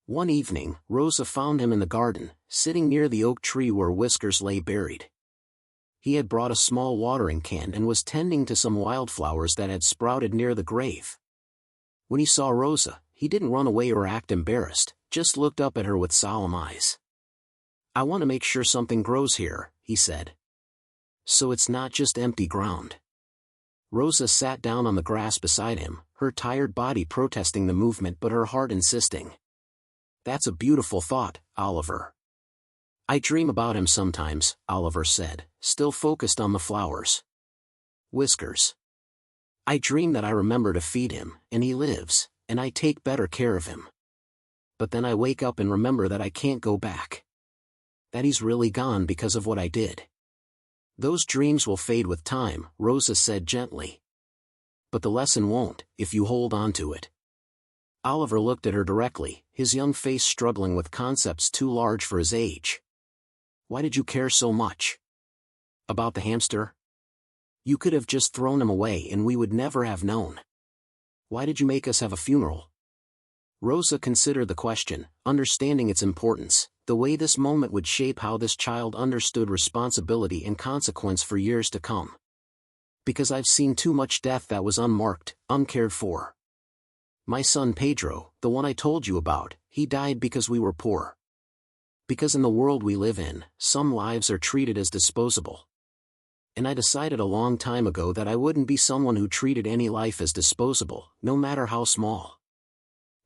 One evening, Rosa found him in the garden, sitting near the oak tree where Whiskers lay buried. He had brought a small watering can and was tending to some wildflowers that had sprouted near the grave. When he saw Rosa, he didn't run away or act embarrassed, just looked up at her with solemn eyes. I want to make sure something grows here, he said. So it's not just empty ground. Rosa sat down on the grass beside him, her tired body protesting the movement but her heart insisting. That's a beautiful thought, Oliver. I dream about him sometimes, Oliver said, still focused on the flowers. Whiskers. I dream that I remember to feed him, and he lives, and I take better care of him. But then I wake up and remember that I can't go back. That he's really gone because of what I did. Those dreams will fade with time, Rosa said gently. But the lesson won't, if you hold on to it. Oliver looked at her directly, his young face struggling with concepts too large for his age. Why did you care so much? About the hamster? You could have just thrown him away and we would never have known. Why did you make us have a funeral? Rosa considered the question, understanding its importance, the way this moment would shape how this child understood responsibility and consequence for years to come. Because I've seen too much death that was unmarked, uncared for. My son Pedro, the one I told you about, he died because we were poor. Because in the world we live in, some lives are treated as disposable. And I decided a long time ago that I wouldn't be someone who treated any life as disposable, no matter how small.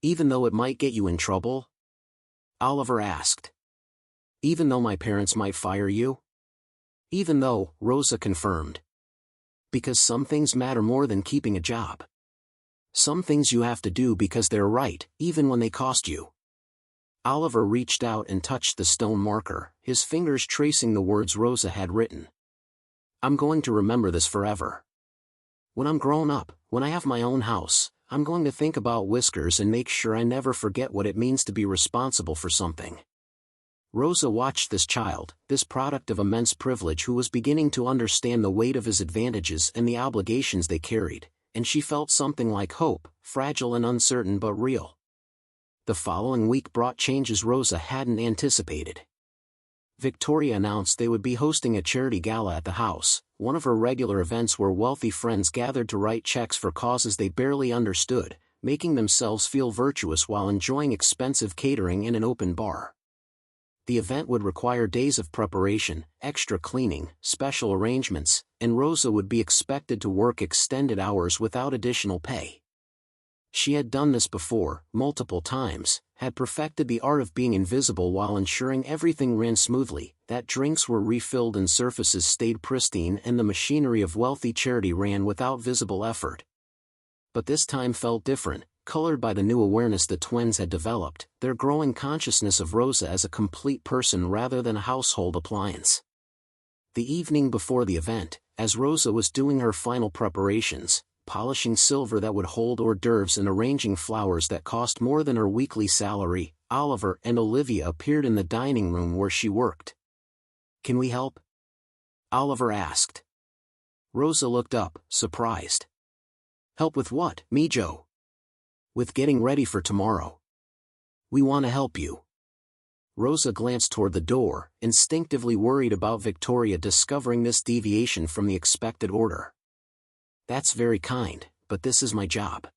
Even though it might get you in trouble? Oliver asked. Even though my parents might fire you? Even though, Rosa confirmed. Because some things matter more than keeping a job. Some things you have to do because they're right, even when they cost you. Oliver reached out and touched the stone marker, his fingers tracing the words Rosa had written. I'm going to remember this forever. When I'm grown up, when I have my own house, I'm going to think about Whiskers and make sure I never forget what it means to be responsible for something. Rosa watched this child, this product of immense privilege who was beginning to understand the weight of his advantages and the obligations they carried, and she felt something like hope, fragile and uncertain but real. The following week brought changes Rosa hadn't anticipated. Victoria announced they would be hosting a charity gala at the house, one of her regular events where wealthy friends gathered to write checks for causes they barely understood, making themselves feel virtuous while enjoying expensive catering in an open bar. The event would require days of preparation, extra cleaning, special arrangements, and Rosa would be expected to work extended hours without additional pay. She had done this before, multiple times, had perfected the art of being invisible while ensuring everything ran smoothly, that drinks were refilled and surfaces stayed pristine and the machinery of wealthy charity ran without visible effort. But this time felt different, colored by the new awareness the twins had developed, their growing consciousness of Rosa as a complete person rather than a household appliance. The evening before the event, as Rosa was doing her final preparations, polishing silver that would hold hors d'oeuvres and arranging flowers that cost more than her weekly salary, Oliver and Olivia appeared in the dining room where she worked. "Can we help?" Oliver asked. Rosa looked up, surprised. "Help with what, me Joe?" "With getting ready for tomorrow. We want to help you." Rosa glanced toward the door, instinctively worried about Victoria discovering this deviation from the expected order. "That's very kind, but this is my job.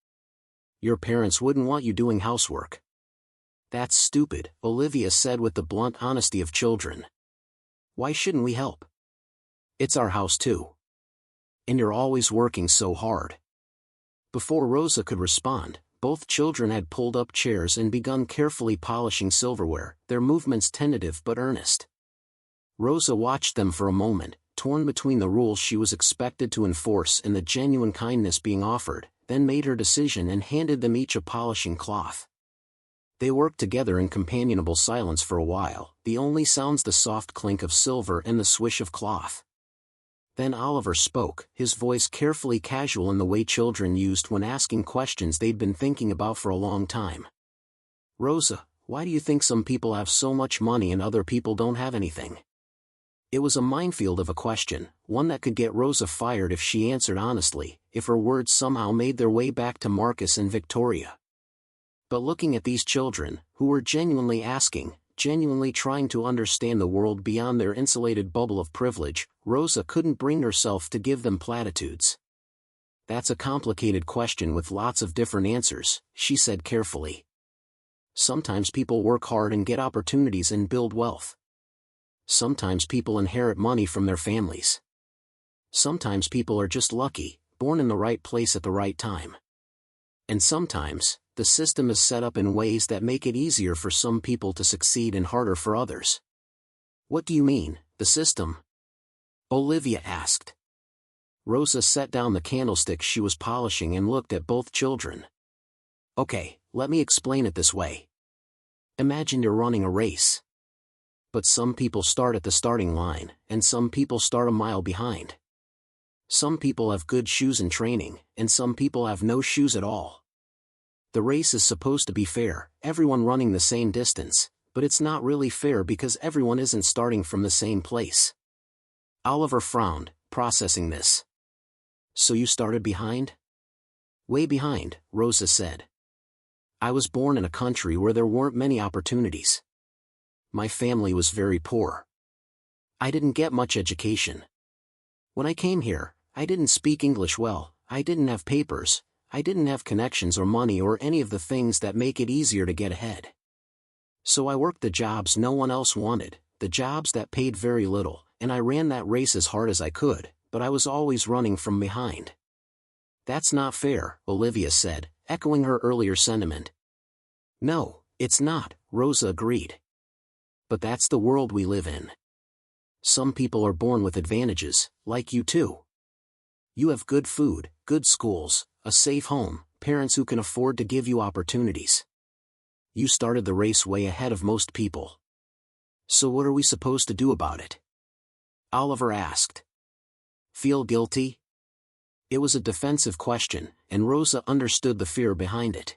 Your parents wouldn't want you doing housework." "That's stupid," Olivia said with the blunt honesty of children. "Why shouldn't we help? It's our house too. And you're always working so hard." Before Rosa could respond, both children had pulled up chairs and begun carefully polishing silverware, their movements tentative but earnest. Rosa watched them for a moment, torn between the rules she was expected to enforce and the genuine kindness being offered, then made her decision and handed them each a polishing cloth. They worked together in companionable silence for a while, the only sounds the soft clink of silver and the swish of cloth. Then Oliver spoke, his voice carefully casual in the way children used when asking questions they'd been thinking about for a long time. "Rosa, why do you think some people have so much money and other people don't have anything?" It was a minefield of a question, one that could get Rosa fired if she answered honestly, if her words somehow made their way back to Marcus and Victoria. But looking at these children, who were genuinely asking, genuinely trying to understand the world beyond their insulated bubble of privilege, Rosa couldn't bring herself to give them platitudes. "That's a complicated question with lots of different answers," she said carefully. "Sometimes people work hard and get opportunities and build wealth. Sometimes people inherit money from their families. Sometimes people are just lucky, born in the right place at the right time. And sometimes, the system is set up in ways that make it easier for some people to succeed and harder for others." "What do you mean, the system?" Olivia asked. Rosa set down the candlestick she was polishing and looked at both children. "Okay, let me explain it this way. Imagine you're running a race. But some people start at the starting line, and some people start a mile behind. Some people have good shoes and training, and some people have no shoes at all. The race is supposed to be fair, everyone running the same distance, but it's not really fair because everyone isn't starting from the same place." Oliver frowned, processing this. "So you started behind?" "Way behind," Rosa said. "I was born in a country where there weren't many opportunities. My family was very poor. I didn't get much education. When I came here, I didn't speak English well, I didn't have papers, I didn't have connections or money or any of the things that make it easier to get ahead. So I worked the jobs no one else wanted, the jobs that paid very little, and I ran that race as hard as I could, but I was always running from behind." "That's not fair," Olivia said, echoing her earlier sentiment. "No, it's not," Rosa agreed. "But that's the world we live in. Some people are born with advantages, like you too. You have good food, good schools, a safe home, parents who can afford to give you opportunities. You started the race way ahead of most people. So what are we supposed to do about it?" Oliver asked. "Feel guilty?" It was a defensive question, and Rosa understood the fear behind it.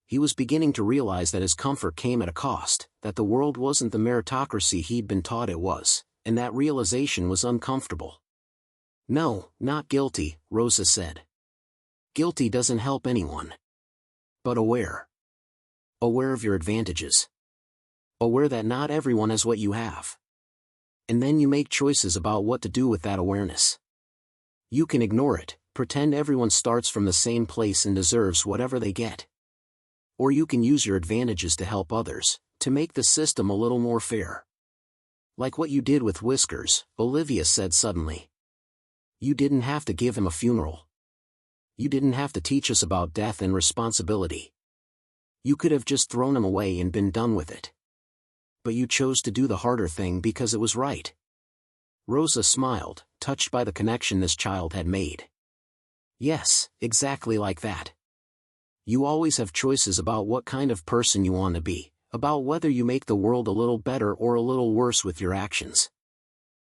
He was beginning to realize that his comfort came at a cost, that the world wasn't the meritocracy he'd been taught it was, and that realization was uncomfortable. "No, not guilty," Rosa said. "Guilty doesn't help anyone. But aware. Aware of your advantages. Aware that not everyone has what you have. And then you make choices about what to do with that awareness. You can ignore it, pretend everyone starts from the same place and deserves whatever they get. Or you can use your advantages to help others, to make the system a little more fair. Like what you did with Whiskers," Olivia said suddenly. "You didn't have to give him a funeral. You didn't have to teach us about death and responsibility. You could have just thrown him away and been done with it. But you chose to do the harder thing because it was right." Rosa smiled, touched by the connection this child had made. "Yes, exactly like that. You always have choices about what kind of person you want to be, about whether you make the world a little better or a little worse with your actions."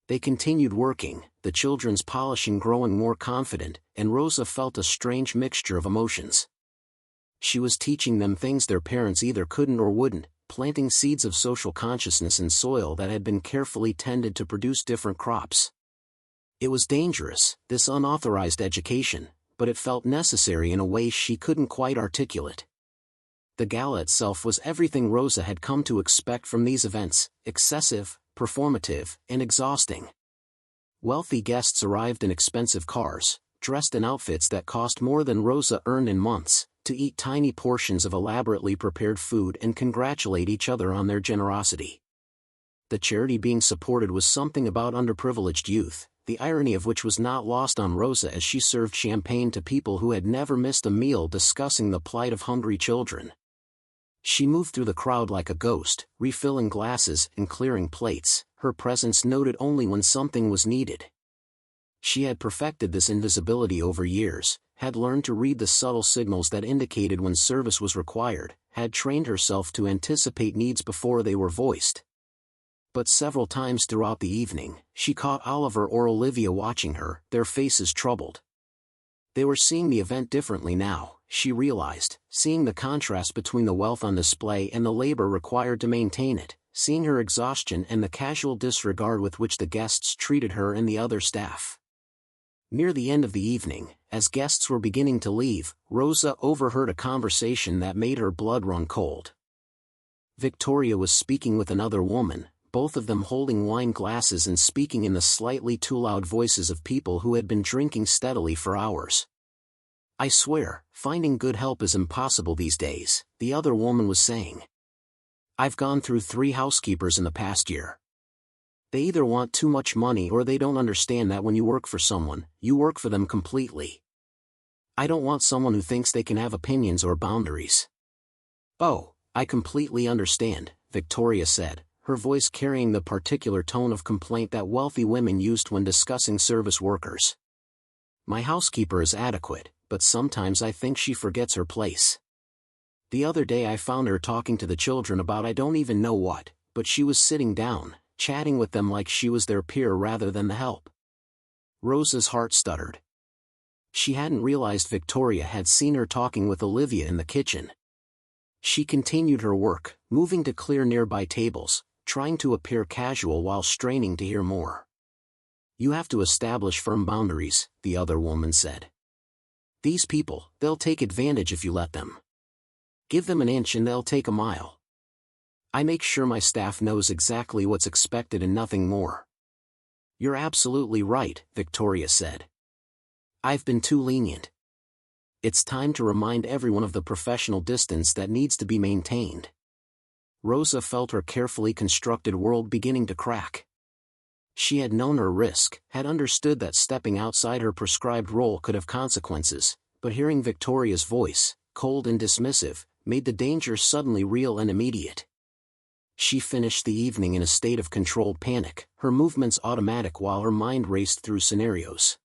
They continued working, the children's polishing growing more confident, and Rosa felt a strange mixture of emotions. She was teaching them things their parents either couldn't or wouldn't, planting seeds of social consciousness in soil that had been carefully tended to produce different crops. It was dangerous, this unauthorized education, but it felt necessary in a way she couldn't quite articulate. The gala itself was everything Rosa had come to expect from these events: excessive, performative, and exhausting. Wealthy guests arrived in expensive cars, dressed in outfits that cost more than Rosa earned in months, to eat tiny portions of elaborately prepared food and congratulate each other on their generosity. The charity being supported was something about underprivileged youth, the irony of which was not lost on Rosa as she served champagne to people who had never missed a meal, discussing the plight of hungry children. She moved through the crowd like a ghost, refilling glasses and clearing plates, her presence noted only when something was needed. She had perfected this invisibility over years, had learned to read the subtle signals that indicated when service was required, had trained herself to anticipate needs before they were voiced. But several times throughout the evening, she caught Oliver or Olivia watching her, their faces troubled. They were seeing the event differently now, she realized, seeing the contrast between the wealth on display and the labor required to maintain it, seeing her exhaustion and the casual disregard with which the guests treated her and the other staff. Near the end of the evening, as guests were beginning to leave, Rosa overheard a conversation that made her blood run cold. Victoria was speaking with another woman, both of them holding wine glasses and speaking in the slightly too loud voices of people who had been drinking steadily for hours. "I swear, finding good help is impossible these days," the other woman was saying. "I've gone through 3 housekeepers in the past year. They either want too much money or they don't understand that when you work for someone, you work for them completely. I don't want someone who thinks they can have opinions or boundaries." "Oh, I completely understand," Victoria said, her voice carrying the particular tone of complaint that wealthy women used when discussing service workers. "My housekeeper is adequate, but sometimes I think she forgets her place. The other day I found her talking to the children about I don't even know what, but she was sitting down, chatting with them like she was their peer rather than the help." Rosa's heart stuttered. She hadn't realized Victoria had seen her talking with Olivia in the kitchen. She continued her work, moving to clear nearby tables, trying to appear casual while straining to hear more. "You have to establish firm boundaries," the other woman said. "These people, they'll take advantage if you let them. Give them an inch and they'll take a mile. I make sure my staff knows exactly what's expected and nothing more." "You're absolutely right," Victoria said. "I've been too lenient. It's time to remind everyone of the professional distance that needs to be maintained." Rosa felt her carefully constructed world beginning to crack. She had known her risk, had understood that stepping outside her prescribed role could have consequences, but hearing Victoria's voice, cold and dismissive, made the danger suddenly real and immediate. She finished the evening in a state of controlled panic, her movements automatic while her mind raced through scenarios.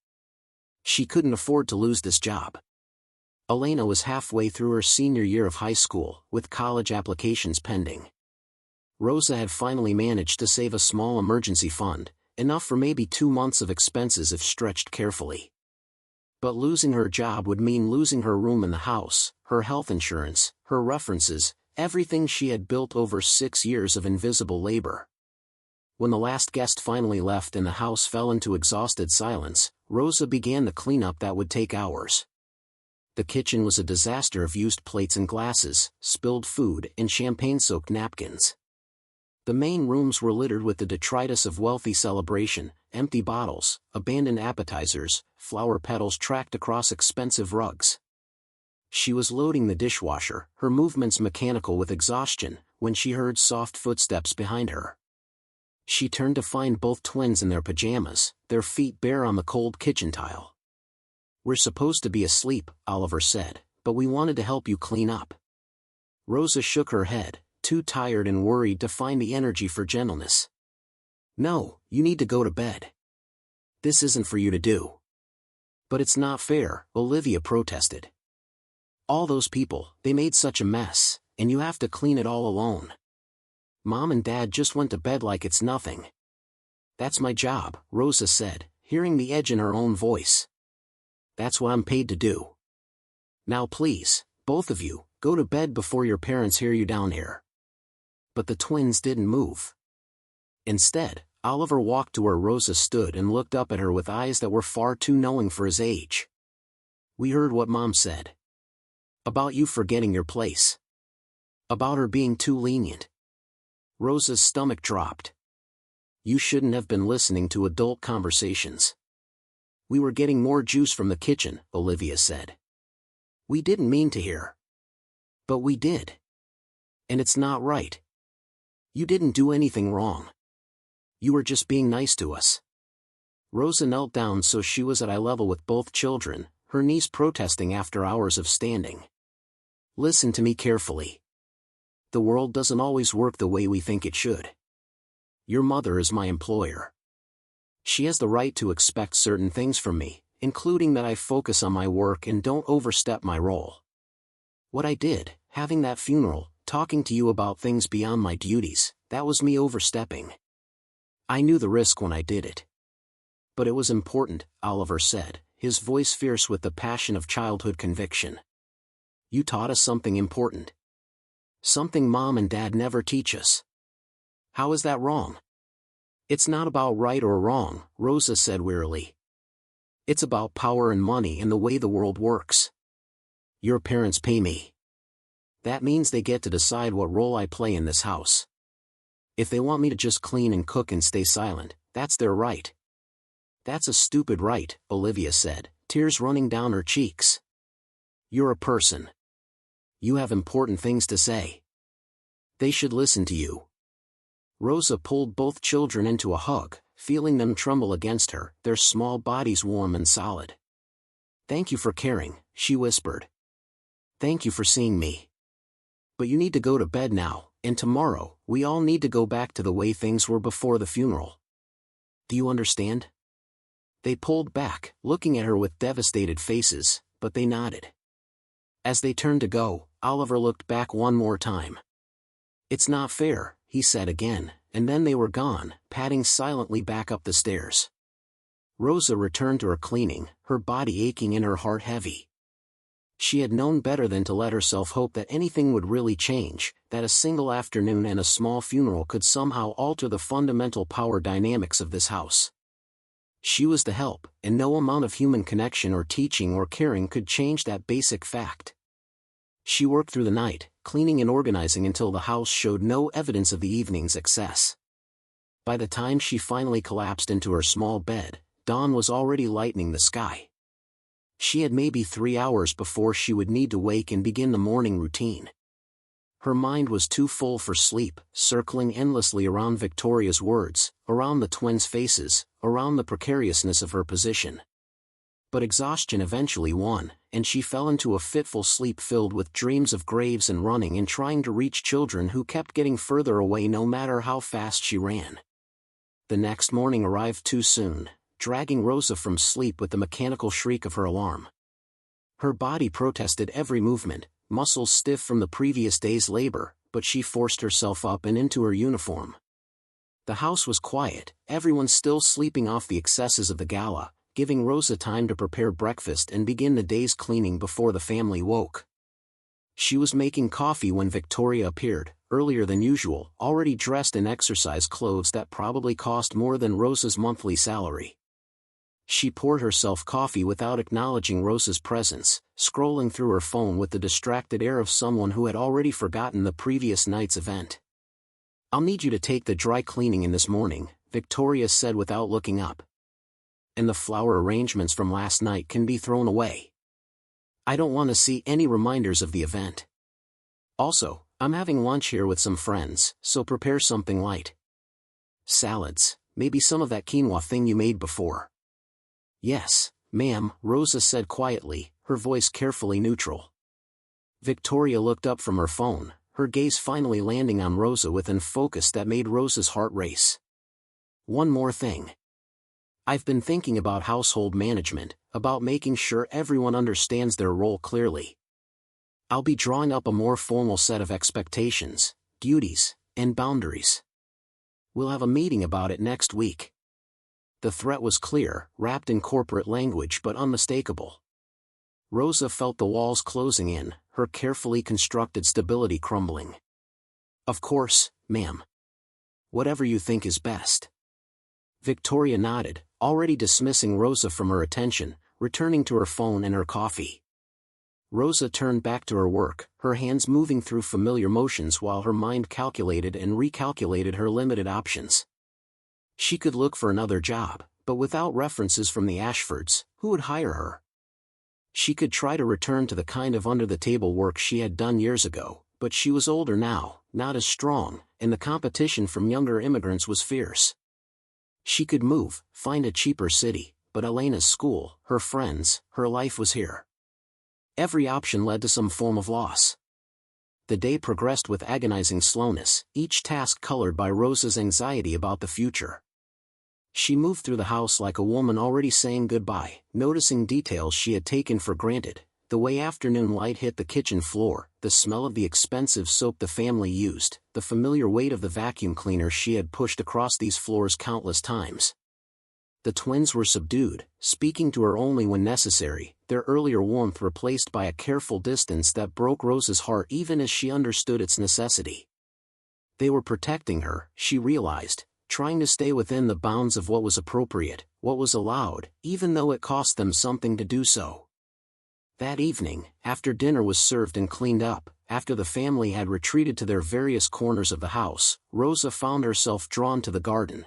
She couldn't afford to lose this job. Elena was halfway through her senior year of high school, with college applications pending. Rosa had finally managed to save a small emergency fund, enough for maybe 2 months of expenses if stretched carefully. But losing her job would mean losing her room in the house, her health insurance, her references, everything she had built over 6 years of invisible labor. When the last guest finally left and the house fell into exhausted silence, Rosa began the cleanup that would take hours. The kitchen was a disaster of used plates and glasses, spilled food and champagne-soaked napkins. The main rooms were littered with the detritus of wealthy celebration, empty bottles, abandoned appetizers, flower petals tracked across expensive rugs. She was loading the dishwasher, her movements mechanical with exhaustion, when she heard soft footsteps behind her. She turned to find both twins in their pajamas, their feet bare on the cold kitchen tile. "We're supposed to be asleep," Oliver said, "but we wanted to help you clean up." Rosa shook her head, too tired and worried to find the energy for gentleness. "No, you need to go to bed. This isn't for you to do." "But it's not fair," Olivia protested. "All those people, they made such a mess, and you have to clean it all alone. Mom and Dad just went to bed like it's nothing." "That's my job," Rosa said, hearing the edge in her own voice. "That's what I'm paid to do. Now please, both of you, Go to bed before your parents hear you down here." But the twins didn't move. Instead, Oliver walked to where Rosa stood and looked up at her with eyes that were far too knowing for his age. "We heard what Mom said. About you forgetting your place. About her being too lenient." Rosa's stomach dropped. "You shouldn't have been listening to adult conversations." "We were getting more juice from the kitchen," Olivia said. "We didn't mean to hear." "But we did. And it's not right. You didn't do anything wrong. You were just being nice to us." Rosa knelt down so she was at eye level with both children, her knees protesting after hours of standing. "Listen to me carefully. The world doesn't always work the way we think it should. Your mother is my employer. She has the right to expect certain things from me, including that I focus on my work and don't overstep my role. What I did, having that funeral, talking to you about things beyond my duties, that was me overstepping. I knew the risk when I did it. But it was important," Oliver said, his voice fierce with the passion of childhood conviction. "You taught us something important. Something Mom and Dad never teach us. How is that wrong?" "It's not about right or wrong," Rosa said wearily. "It's about power and money and the way the world works. Your parents pay me. That means they get to decide what role I play in this house. If they want me to just clean and cook and stay silent, that's their right." "That's a stupid right," Olivia said, tears running down her cheeks. "You're a person. You have important things to say. They should listen to you." Rosa pulled both children into a hug, feeling them tremble against her, their small bodies warm and solid. "Thank you for caring," she whispered. "Thank you for seeing me. But you need to go to bed now, and tomorrow, we all need to go back to the way things were before the funeral. Do you understand?" They pulled back, looking at her with devastated faces, but they nodded. As they turned to go, Oliver looked back one more time. "It's not fair," he said again, and then they were gone, padding silently back up the stairs. Rosa returned to her cleaning, her body aching and her heart heavy. She had known better than to let herself hope that anything would really change, that a single afternoon and a small funeral could somehow alter the fundamental power dynamics of this house. She was the help, and no amount of human connection or teaching or caring could change that basic fact. She worked through the night, cleaning and organizing until the house showed no evidence of the evening's excess. By the time she finally collapsed into her small bed, dawn was already lightening the sky. She had maybe 3 hours before she would need to wake and begin the morning routine. Her mind was too full for sleep, circling endlessly around Victoria's words, around the twins' faces, around the precariousness of her position. But exhaustion eventually won, and she fell into a fitful sleep filled with dreams of graves and running and trying to reach children who kept getting further away no matter how fast she ran. The next morning arrived too soon, dragging Rosa from sleep with the mechanical shriek of her alarm. Her body protested every movement, muscles stiff from the previous day's labor, but she forced herself up and into her uniform. The house was quiet, everyone still sleeping off the excesses of the gala, giving Rosa time to prepare breakfast and begin the day's cleaning before the family woke. She was making coffee when Victoria appeared, earlier than usual, already dressed in exercise clothes that probably cost more than Rosa's monthly salary. She poured herself coffee without acknowledging Rosa's presence, scrolling through her phone with the distracted air of someone who had already forgotten the previous night's event. "I'll need you to take the dry cleaning in this morning," Victoria said without looking up. "And the flower arrangements from last night can be thrown away. I don't want to see any reminders of the event. Also, I'm having lunch here with some friends, so prepare something light. Salads, maybe some of that quinoa thing you made before." "Yes, ma'am," Rosa said quietly, her voice carefully neutral. Victoria looked up from her phone, her gaze finally landing on Rosa with a focus that made Rosa's heart race. "One more thing. I've been thinking about household management, about making sure everyone understands their role clearly. I'll be drawing up a more formal set of expectations, duties, and boundaries. We'll have a meeting about it next week." The threat was clear, wrapped in corporate language but unmistakable. Rosa felt the walls closing in, her carefully constructed stability crumbling. "Of course, ma'am. Whatever you think is best." Victoria nodded, already dismissing Rosa from her attention, returning to her phone and her coffee. Rosa turned back to her work, her hands moving through familiar motions while her mind calculated and recalculated her limited options. She could look for another job, but without references from the Ashfords, who would hire her? She could try to return to the kind of under-the-table work she had done years ago, but she was older now, not as strong, and the competition from younger immigrants was fierce. She could move, find a cheaper city, but Elena's school, her friends, her life was here. Every option led to some form of loss. The day progressed with agonizing slowness, each task colored by Rosa's anxiety about the future. She moved through the house like a woman already saying goodbye, noticing details she had taken for granted: the way afternoon light hit the kitchen floor, the smell of the expensive soap the family used, the familiar weight of the vacuum cleaner she had pushed across these floors countless times. The twins were subdued, speaking to her only when necessary, their earlier warmth replaced by a careful distance that broke Rosa's heart even as she understood its necessity. They were protecting her, she realized, trying to stay within the bounds of what was appropriate, what was allowed, even though it cost them something to do so. That evening, after dinner was served and cleaned up, after the family had retreated to their various corners of the house, Rosa found herself drawn to the garden.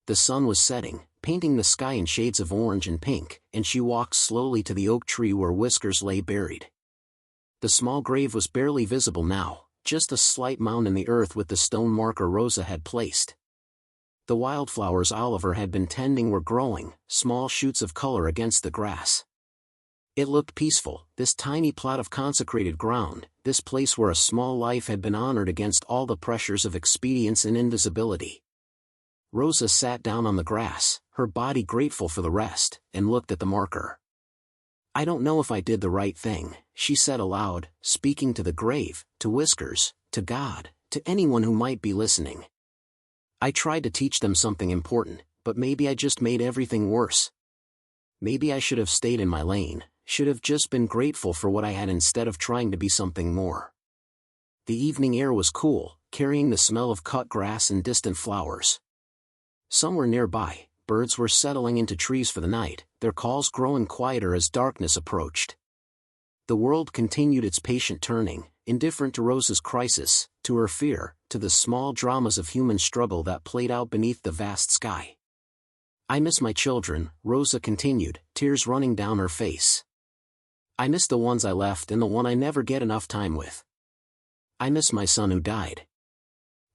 The sun was setting, painting the sky in shades of orange and pink, and she walked slowly to the oak tree where Whiskers lay buried. The small grave was barely visible now, just a slight mound in the earth with the stone marker Rosa had placed. The wildflowers Oliver had been tending were growing, small shoots of color against the grass. It looked peaceful, this tiny plot of consecrated ground, this place where a small life had been honored against all the pressures of expedience and invisibility. Rosa sat down on the grass, her body grateful for the rest, and looked at the marker. "I don't know if I did the right thing," she said aloud, speaking to the grave, to Whiskers, to God, to anyone who might be listening. "I tried to teach them something important, but maybe I just made everything worse. Maybe I should have stayed in my lane, should have just been grateful for what I had instead of trying to be something more." The evening air was cool, carrying the smell of cut grass and distant flowers. Somewhere nearby, birds were settling into trees for the night, their calls growing quieter as darkness approached. The world continued its patient turning, indifferent to Rosa's crisis, to her fear, to the small dramas of human struggle that played out beneath the vast sky. "I miss my children," Rosa continued, tears running down her face. "I miss the ones I left and the one I never get enough time with. I miss my son who died.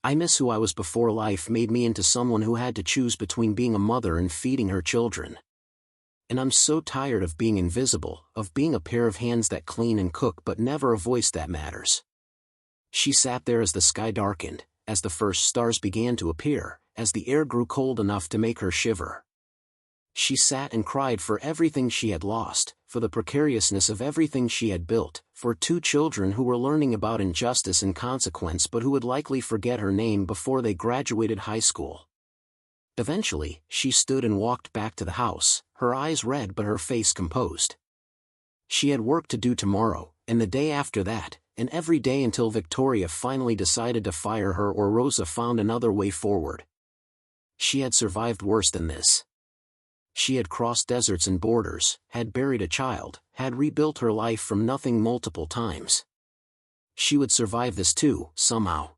I miss who I was before life made me into someone who had to choose between being a mother and feeding her children. And I'm so tired of being invisible, of being a pair of hands that clean and cook but never a voice that matters." She sat there as the sky darkened, as the first stars began to appear, as the air grew cold enough to make her shiver. She sat and cried for everything she had lost, for the precariousness of everything she had built, for 2 children who were learning about injustice and consequence but who would likely forget her name before they graduated high school. Eventually, she stood and walked back to the house, her eyes red but her face composed. She had work to do tomorrow, and the day after that, and every day until Victoria finally decided to fire her or Rosa found another way forward. She had survived worse than this. She had crossed deserts and borders, had buried a child, had rebuilt her life from nothing multiple times. She would survive this too, somehow.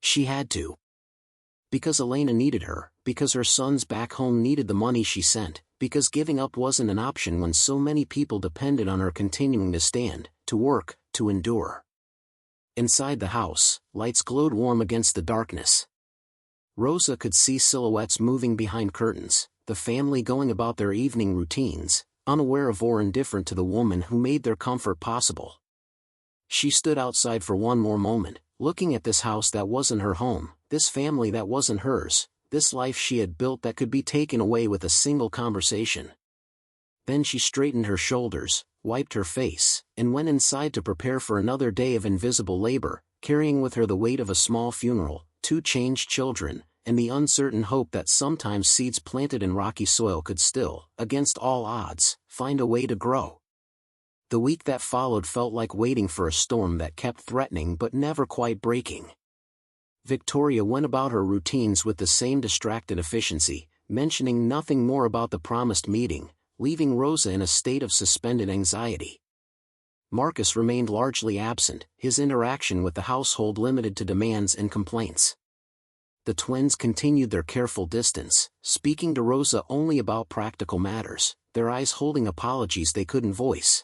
She had to. Because Elena needed her, because her sons back home needed the money she sent, because giving up wasn't an option when so many people depended on her continuing to stand, to work, to endure. Inside the house, lights glowed warm against the darkness. Rosa could see silhouettes moving behind curtains, the family going about their evening routines, unaware of or indifferent to the woman who made their comfort possible. She stood outside for one more moment, looking at this house that wasn't her home, this family that wasn't hers, this life she had built that could be taken away with a single conversation. Then she straightened her shoulders, wiped her face, and went inside to prepare for another day of invisible labor, carrying with her the weight of a small funeral, 2 changed children, and the uncertain hope that sometimes seeds planted in rocky soil could still, against all odds, find a way to grow. The week that followed felt like waiting for a storm that kept threatening but never quite breaking. Victoria went about her routines with the same distracted efficiency, mentioning nothing more about the promised meeting, leaving Rosa in a state of suspended anxiety. Marcus remained largely absent, his interaction with the household limited to demands and complaints. The twins continued their careful distance, speaking to Rosa only about practical matters, their eyes holding apologies they couldn't voice.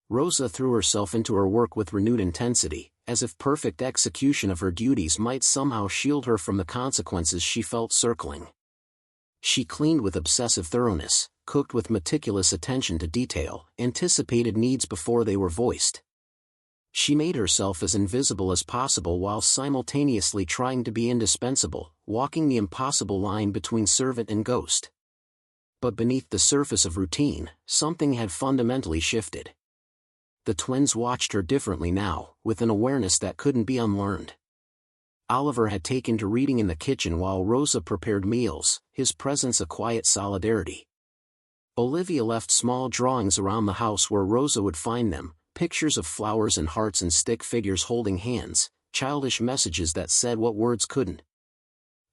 Rosa threw herself into her work with renewed intensity, as if perfect execution of her duties might somehow shield her from the consequences she felt circling. She cleaned with obsessive thoroughness, cooked with meticulous attention to detail, anticipated needs before they were voiced. She made herself as invisible as possible while simultaneously trying to be indispensable, walking the impossible line between servant and ghost. But beneath the surface of routine, something had fundamentally shifted. The twins watched her differently now, with an awareness that couldn't be unlearned. Oliver had taken to reading in the kitchen while Rosa prepared meals, his presence a quiet solidarity. Olivia left small drawings around the house where Rosa would find them, pictures of flowers and hearts and stick figures holding hands, childish messages that said what words couldn't.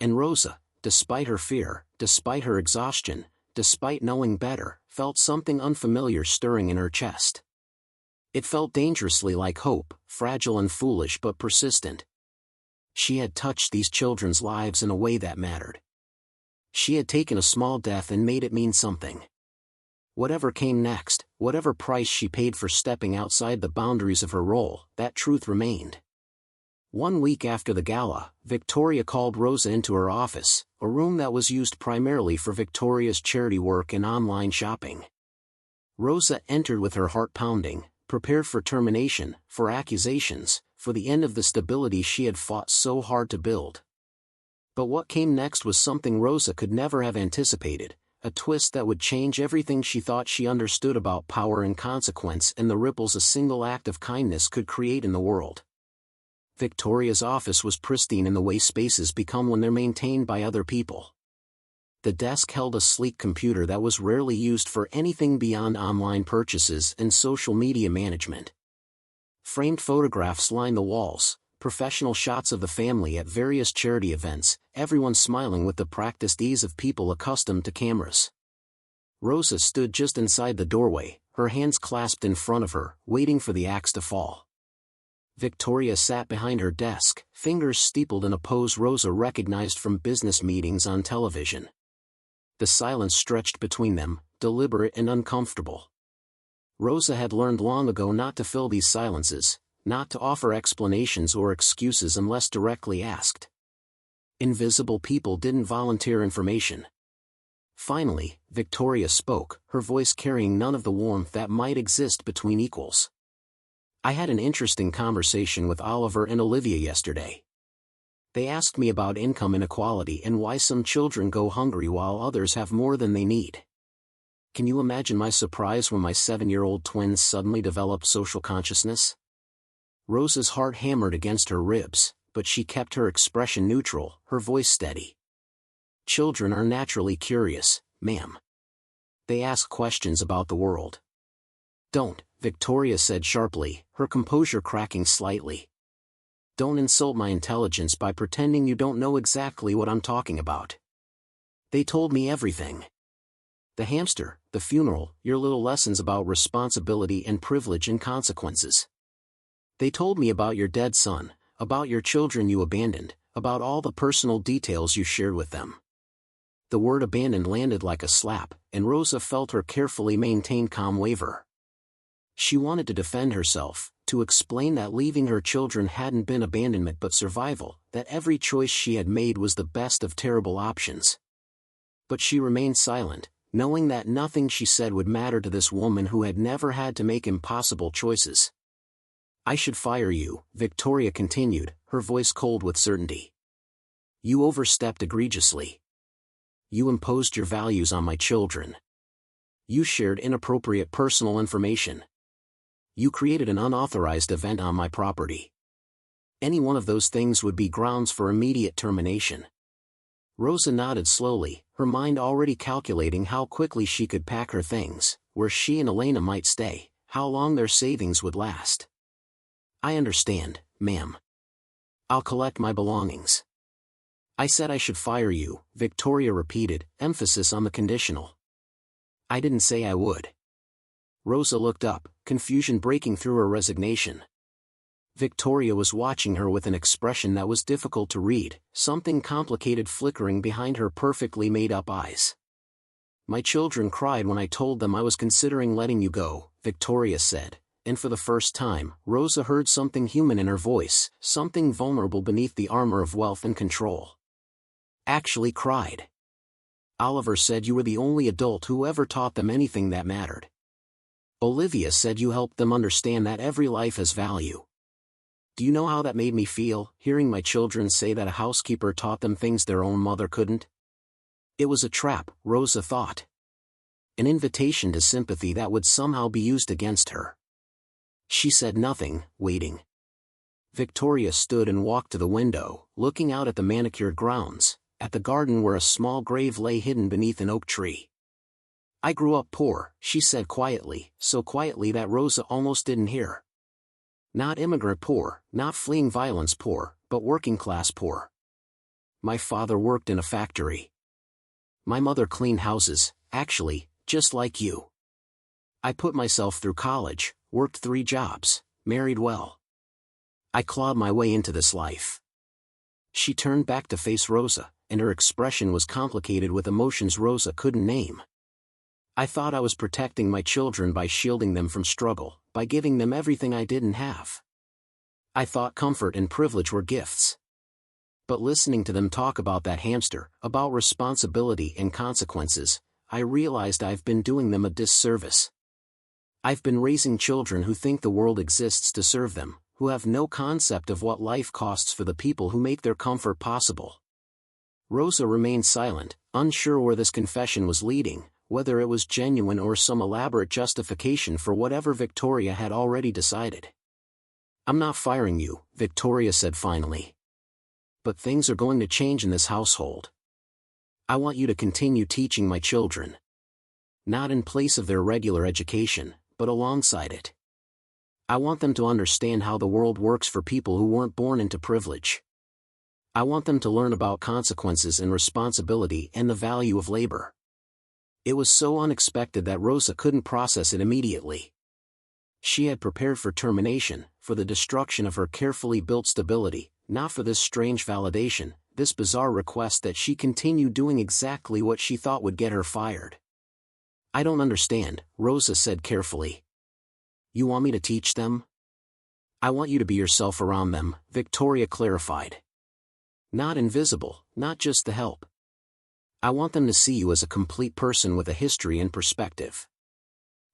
And Rosa, despite her fear, despite her exhaustion, despite knowing better, felt something unfamiliar stirring in her chest. It felt dangerously like hope, fragile and foolish but persistent. She had touched these children's lives in a way that mattered. She had taken a small death and made it mean something. Whatever came next, whatever price she paid for stepping outside the boundaries of her role, that truth remained. 1 week after the gala, Victoria called Rosa into her office, a room that was used primarily for Victoria's charity work and online shopping. Rosa entered with her heart pounding, prepared for termination, for accusations, for the end of the stability she had fought so hard to build. But what came next was something Rosa could never have anticipated, a twist that would change everything she thought she understood about power and consequence and the ripples a single act of kindness could create in the world. Victoria's office was pristine in the way spaces become when they're maintained by other people. The desk held a sleek computer that was rarely used for anything beyond online purchases and social media management. Framed photographs lined the walls, professional shots of the family at various charity events, everyone smiling with the practiced ease of people accustomed to cameras. Rosa stood just inside the doorway, her hands clasped in front of her, waiting for the axe to fall. Victoria sat behind her desk, fingers steepled in a pose Rosa recognized from business meetings on television. The silence stretched between them, deliberate and uncomfortable. Rosa had learned long ago not to fill these silences, not to offer explanations or excuses unless directly asked. Invisible people didn't volunteer information. Finally, Victoria spoke, her voice carrying none of the warmth that might exist between equals. I had an interesting conversation with Oliver and Olivia yesterday. They asked me about income inequality and why some children go hungry while others have more than they need. Can you imagine my surprise when my 7-year-old twins suddenly developed social consciousness? Rosa's heart hammered against her ribs, but she kept her expression neutral, her voice steady. Children are naturally curious, ma'am. They ask questions about the world. Don't, Victoria said sharply, her composure cracking slightly. Don't insult my intelligence by pretending you don't know exactly what I'm talking about. They told me everything. The hamster, the funeral, your little lessons about responsibility and privilege and consequences. They told me about your dead son, about your children you abandoned, about all the personal details you shared with them. The word abandoned landed like a slap, and Rosa felt her carefully maintained calm waver. She wanted to defend herself, to explain that leaving her children hadn't been abandonment but survival, that every choice she had made was the best of terrible options. But she remained silent, knowing that nothing she said would matter to this woman who had never had to make impossible choices. I should fire you, Victoria continued, her voice cold with certainty. You overstepped egregiously. You imposed your values on my children. You shared inappropriate personal information. You created an unauthorized event on my property. Any one of those things would be grounds for immediate termination. Rosa nodded slowly, her mind already calculating how quickly she could pack her things, where she and Elena might stay, how long their savings would last. I understand, ma'am. I'll collect my belongings. I said I should fire you, Victoria repeated, emphasis on the conditional. I didn't say I would. Rosa looked up, confusion breaking through her resignation. Victoria was watching her with an expression that was difficult to read, something complicated flickering behind her perfectly made-up eyes. My children cried when I told them I was considering letting you go, Victoria said, and for the first time, Rosa heard something human in her voice, something vulnerable beneath the armor of wealth and control. Actually cried. Oliver said you were the only adult who ever taught them anything that mattered. Olivia said you helped them understand that every life has value. Do you know how that made me feel, hearing my children say that a housekeeper taught them things their own mother couldn't? It was a trap, Rosa thought. An invitation to sympathy that would somehow be used against her. She said nothing, waiting. Victoria stood and walked to the window, looking out at the manicured grounds, at the garden where a small grave lay hidden beneath an oak tree. I grew up poor, she said quietly, so quietly that Rosa almost didn't hear. Not immigrant poor, not fleeing violence poor, but working class poor. My father worked in a factory. My mother cleaned houses, actually, just like you. I put myself through college, worked 3 jobs, married well. I clawed my way into this life. She turned back to face Rosa, and her expression was complicated with emotions Rosa couldn't name. I thought I was protecting my children by shielding them from struggle, by giving them everything I didn't have. I thought comfort and privilege were gifts. But listening to them talk about that hamster, about responsibility and consequences, I realized I've been doing them a disservice. I've been raising children who think the world exists to serve them, who have no concept of what life costs for the people who make their comfort possible. Rosa remained silent, unsure where this confession was leading, whether it was genuine or some elaborate justification for whatever Victoria had already decided. I'm not firing you, Victoria said finally. But things are going to change in this household. I want you to continue teaching my children. Not in place of their regular education, but alongside it. I want them to understand how the world works for people who weren't born into privilege. I want them to learn about consequences and responsibility and the value of labor. It was so unexpected that Rosa couldn't process it immediately. She had prepared for termination, for the destruction of her carefully built stability, not for this strange validation, this bizarre request that she continue doing exactly what she thought would get her fired. I don't understand, Rosa said carefully. You want me to teach them? I want you to be yourself around them, Victoria clarified. Not invisible, not just the help. I want them to see you as a complete person with a history and perspective.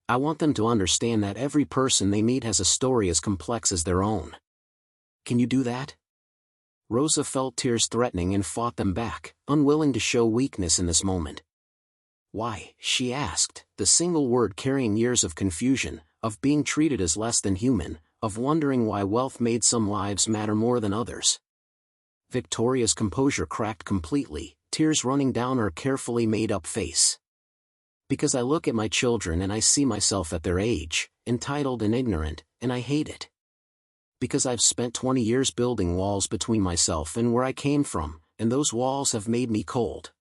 I want them to understand that every person they meet has a story as complex as their own. Can you do that? Rosa felt tears threatening and fought them back, unwilling to show weakness in this moment. Why, she asked, the single word carrying years of confusion, of being treated as less than human, of wondering why wealth made some lives matter more than others. Victoria's composure cracked completely, tears running down her carefully made-up face. Because I look at my children and I see myself at their age, entitled and ignorant, and I hate it. Because I've spent 20 years building walls between myself and where I came from, and those walls have made me cold.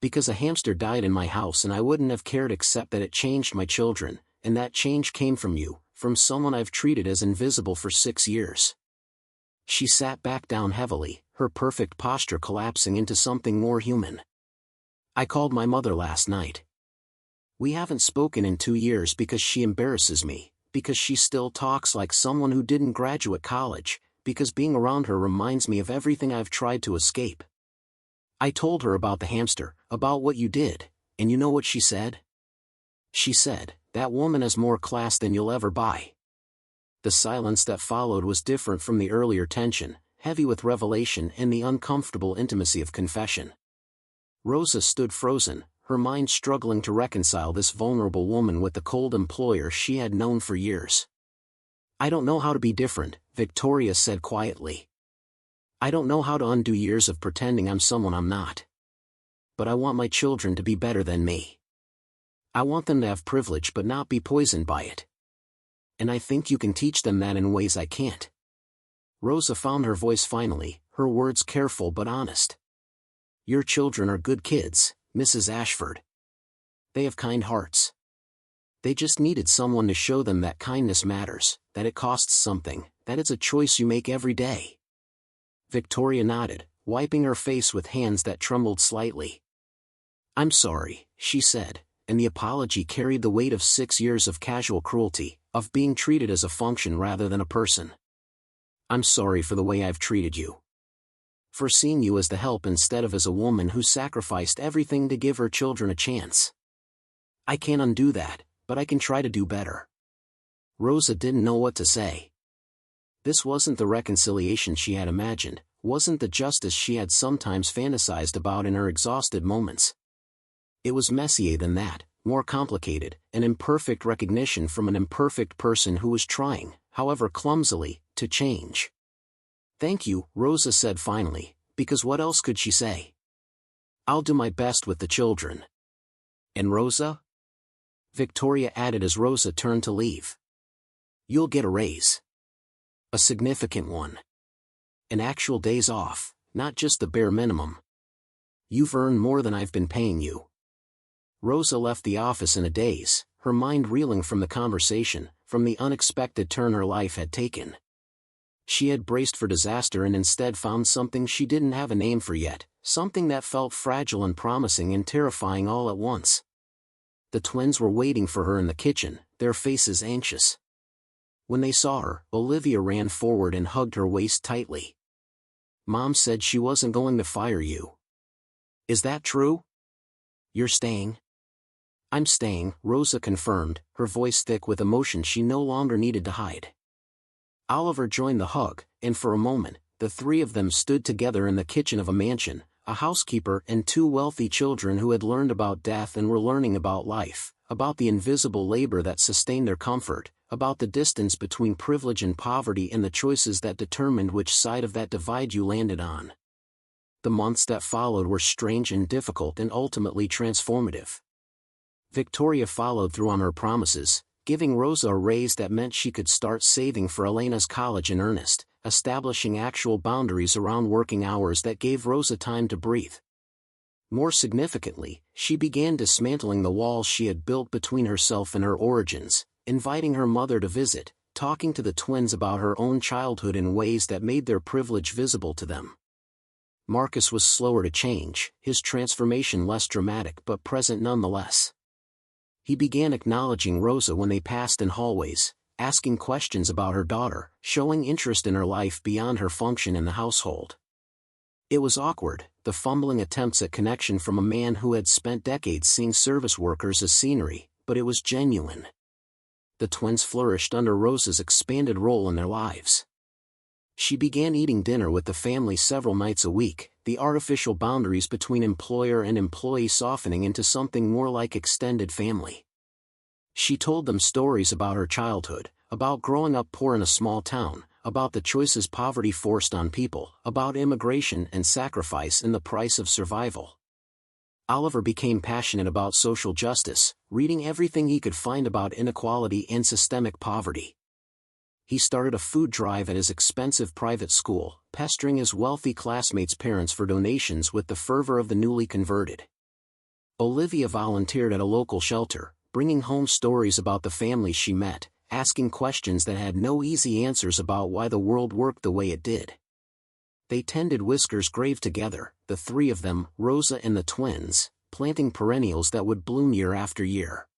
Because a hamster died in my house and I wouldn't have cared except that it changed my children, and that change came from you, from someone I've treated as invisible for 6 years. She sat back down heavily, her perfect posture collapsing into something more human. I called my mother last night. We haven't spoken in 2 years because she embarrasses me, because she still talks like someone who didn't graduate college, because being around her reminds me of everything I've tried to escape. I told her about the hamster, about what you did, and you know what she said? She said, "That woman has more class than you'll ever buy." The silence that followed was different from the earlier tension, heavy with revelation and the uncomfortable intimacy of confession. Rosa stood frozen, her mind struggling to reconcile this vulnerable woman with the cold employer she had known for years. I don't know how to be different, Victoria said quietly. I don't know how to undo years of pretending I'm someone I'm not. But I want my children to be better than me. I want them to have privilege but not be poisoned by it. And I think you can teach them that in ways I can't. Rosa found her voice finally, her words careful but honest. Your children are good kids, Mrs. Ashford. They have kind hearts. They just needed someone to show them that kindness matters, that it costs something, that it's a choice you make every day. Victoria nodded, wiping her face with hands that trembled slightly. I'm sorry, she said, and the apology carried the weight of 6 years of casual cruelty, of being treated as a function rather than a person. I'm sorry for the way I've treated you. For seeing you as the help instead of as a woman who sacrificed everything to give her children a chance. I can't undo that, but I can try to do better. Rosa didn't know what to say. This wasn't the reconciliation she had imagined, wasn't the justice she had sometimes fantasized about in her exhausted moments. It was messier than that, more complicated, an imperfect recognition from an imperfect person who was trying, however clumsily, to change. Thank you, Rosa said finally, because what else could she say? I'll do my best with the children. And Rosa? Victoria added as Rosa turned to leave. You'll get a raise. A significant one. An actual days off, not just the bare minimum. You've earned more than I've been paying you. Rosa left the office in a daze, her mind reeling from the conversation, from the unexpected turn her life had taken. She had braced for disaster and instead found something she didn't have a name for yet, something that felt fragile and promising and terrifying all at once. The twins were waiting for her in the kitchen, their faces anxious. When they saw her, Olivia ran forward and hugged her waist tightly. Mom said she wasn't going to fire you. Is that true? You're staying? I'm staying, Rosa confirmed, her voice thick with emotion she no longer needed to hide. Oliver joined the hug, and for a moment, the three of them stood together in the kitchen of a mansion, a housekeeper and 2 wealthy children who had learned about death and were learning about life, about the invisible labor that sustained their comfort, about the distance between privilege and poverty and the choices that determined which side of that divide you landed on. The months that followed were strange and difficult and ultimately transformative. Victoria followed through on her promises, giving Rosa a raise that meant she could start saving for Elena's college in earnest, establishing actual boundaries around working hours that gave Rosa time to breathe. More significantly, she began dismantling the walls she had built between herself and her origins, inviting her mother to visit, talking to the twins about her own childhood in ways that made their privilege visible to them. Marcus was slower to change, his transformation less dramatic but present nonetheless. He began acknowledging Rosa when they passed in hallways, asking questions about her daughter, showing interest in her life beyond her function in the household. It was awkward, the fumbling attempts at connection from a man who had spent decades seeing service workers as scenery, but it was genuine. The twins flourished under Rosa's expanded role in their lives. She began eating dinner with the family several nights a week, the artificial boundaries between employer and employee softening into something more like extended family. She told them stories about her childhood, about growing up poor in a small town, about the choices poverty forced on people, about immigration and sacrifice in the price of survival. Oliver became passionate about social justice, reading everything he could find about inequality and systemic poverty. He started a food drive at his expensive private school, pestering his wealthy classmates' parents for donations with the fervor of the newly converted. Olivia volunteered at a local shelter, bringing home stories about the families she met, asking questions that had no easy answers about why the world worked the way it did. They tended Whiskers' grave together, the 3 of them, Rosa and the twins, planting perennials that would bloom year after year.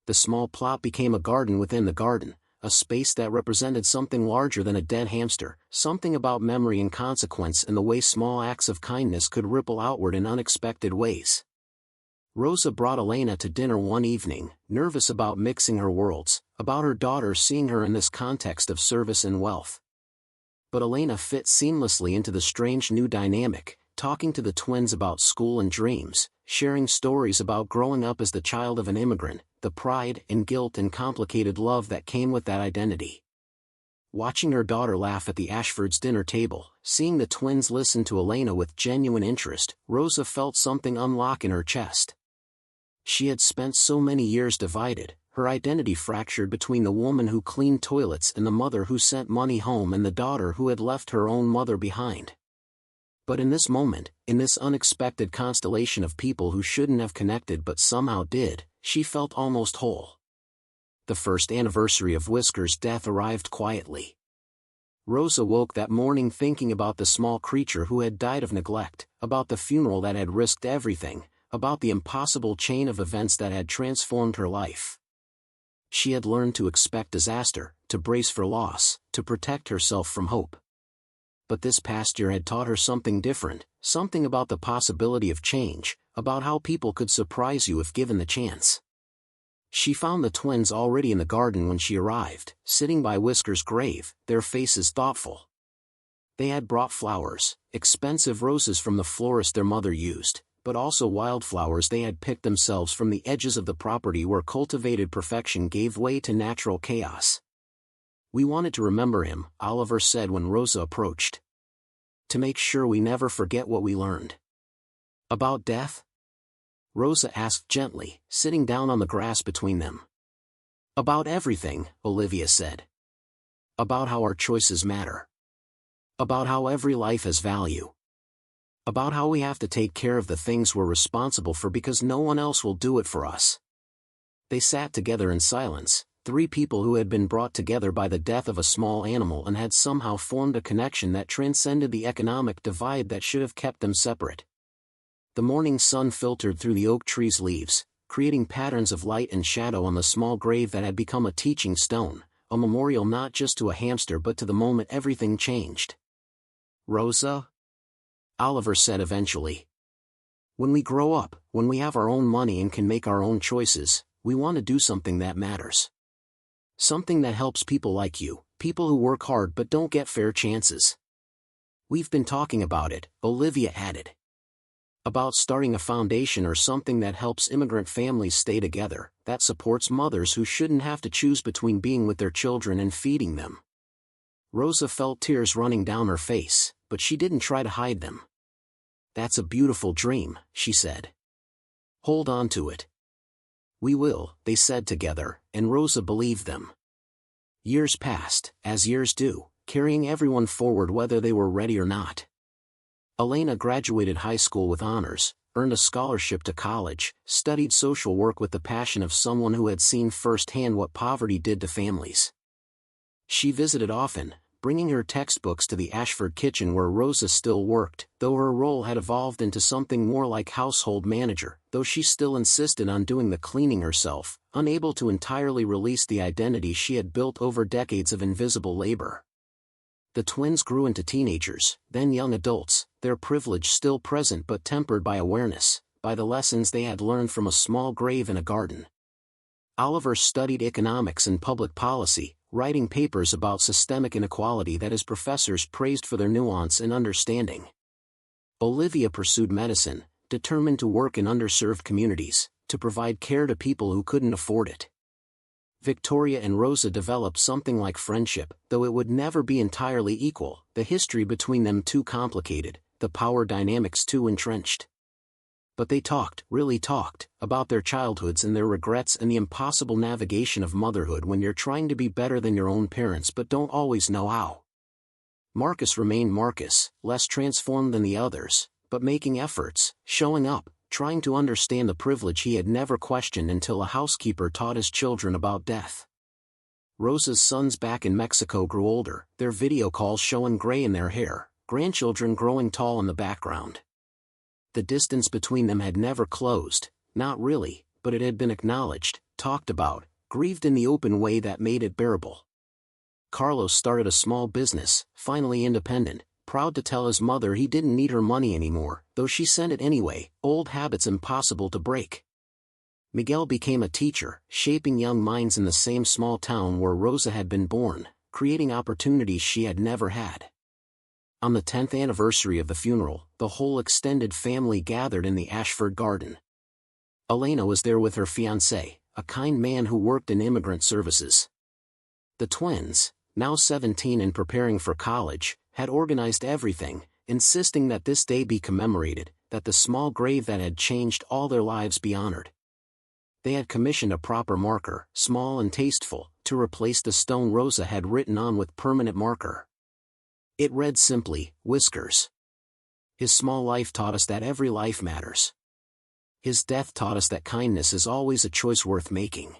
The small plot became a garden within the garden, a space that represented something larger than a dead hamster, something about memory and consequence and the way small acts of kindness could ripple outward in unexpected ways. Rosa brought Elena to dinner one evening, nervous about mixing her worlds, about her daughter seeing her in this context of service and wealth. But Elena fit seamlessly into the strange new dynamic, talking to the twins about school and dreams, sharing stories about growing up as the child of an immigrant, the pride and guilt and complicated love that came with that identity. Watching her daughter laugh at the Ashfords' dinner table, seeing the twins listen to Elena with genuine interest, Rosa felt something unlock in her chest. She had spent so many years divided, her identity fractured between the woman who cleaned toilets and the mother who sent money home and the daughter who had left her own mother behind. But in this moment, in this unexpected constellation of people who shouldn't have connected but somehow did, she felt almost whole. The first anniversary of Whiskers' death arrived quietly. Rosa woke that morning thinking about the small creature who had died of neglect, about the funeral that had risked everything, about the impossible chain of events that had transformed her life. She had learned to expect disaster, to brace for loss, to protect herself from hope. But this past year had taught her something different, something about the possibility of change, about how people could surprise you if given the chance. She found the twins already in the garden when she arrived, sitting by Whiskers' grave, their faces thoughtful. They had brought flowers, expensive roses from the florist their mother used, but also wildflowers they had picked themselves from the edges of the property where cultivated perfection gave way to natural chaos. "We wanted to remember him," Oliver said when Rosa approached. "To make sure we never forget what we learned." "About death?" Rosa asked gently, sitting down on the grass between them. "About everything," Olivia said. "About how our choices matter. About how every life has value. About how we have to take care of the things we're responsible for because no one else will do it for us." They sat together in silence, three people who had been brought together by the death of a small animal and had somehow formed a connection that transcended the economic divide that should have kept them separate. The morning sun filtered through the oak tree's leaves, creating patterns of light and shadow on the small grave that had become a teaching stone, a memorial not just to a hamster but to the moment everything changed. "Rosa?" Oliver said eventually. "When we grow up, when we have our own money and can make our own choices, we want to do something that matters. Something that helps people like you, people who work hard but don't get fair chances." "We've been talking about it," Olivia added. "About starting a foundation or something that helps immigrant families stay together, that supports mothers who shouldn't have to choose between being with their children and feeding them." Rosa felt tears running down her face, but she didn't try to hide them. "That's a beautiful dream," she said. "Hold on to it." "We will," they said together, and Rosa believed them. Years passed, as years do, carrying everyone forward whether they were ready or not. Elena graduated high school with honors, earned a scholarship to college, studied social work with the passion of someone who had seen firsthand what poverty did to families. She visited often, bringing her textbooks to the Ashford kitchen where Rosa still worked, though her role had evolved into something more like household manager, though she still insisted on doing the cleaning herself, unable to entirely release the identity she had built over decades of invisible labor. The twins grew into teenagers, then young adults, their privilege still present but tempered by awareness, by the lessons they had learned from a small grave in a garden. Oliver studied economics and public policy, writing papers about systemic inequality that his professors praised for their nuance and understanding. Olivia pursued medicine, determined to work in underserved communities, to provide care to people who couldn't afford it. Victoria and Rosa developed something like friendship, though it would never be entirely equal, the history between them too complicated, the power dynamics too entrenched. But they talked, really talked, about their childhoods and their regrets and the impossible navigation of motherhood when you're trying to be better than your own parents but don't always know how. Marcus remained Marcus, less transformed than the others, but making efforts, showing up, trying to understand the privilege he had never questioned until a housekeeper taught his children about death. Rosa's sons back in Mexico grew older, their video calls showing gray in their hair, grandchildren growing tall in the background. The distance between them had never closed, not really, but it had been acknowledged, talked about, grieved in the open way that made it bearable. Carlos started a small business, finally independent, proud to tell his mother he didn't need her money anymore, though she sent it anyway, old habits impossible to break. Miguel became a teacher, shaping young minds in the same small town where Rosa had been born, creating opportunities she had never had. On the 10th anniversary of the funeral, the whole extended family gathered in the Ashford garden. Elena was there with her fiancé, a kind man who worked in immigrant services. The twins, now 17 and preparing for college, had organized everything, insisting that this day be commemorated, that the small grave that had changed all their lives be honored. They had commissioned a proper marker, small and tasteful, to replace the stone Rosa had written on with permanent marker. It read simply, Whiskers. His small life taught us that every life matters. His death taught us that kindness is always a choice worth making.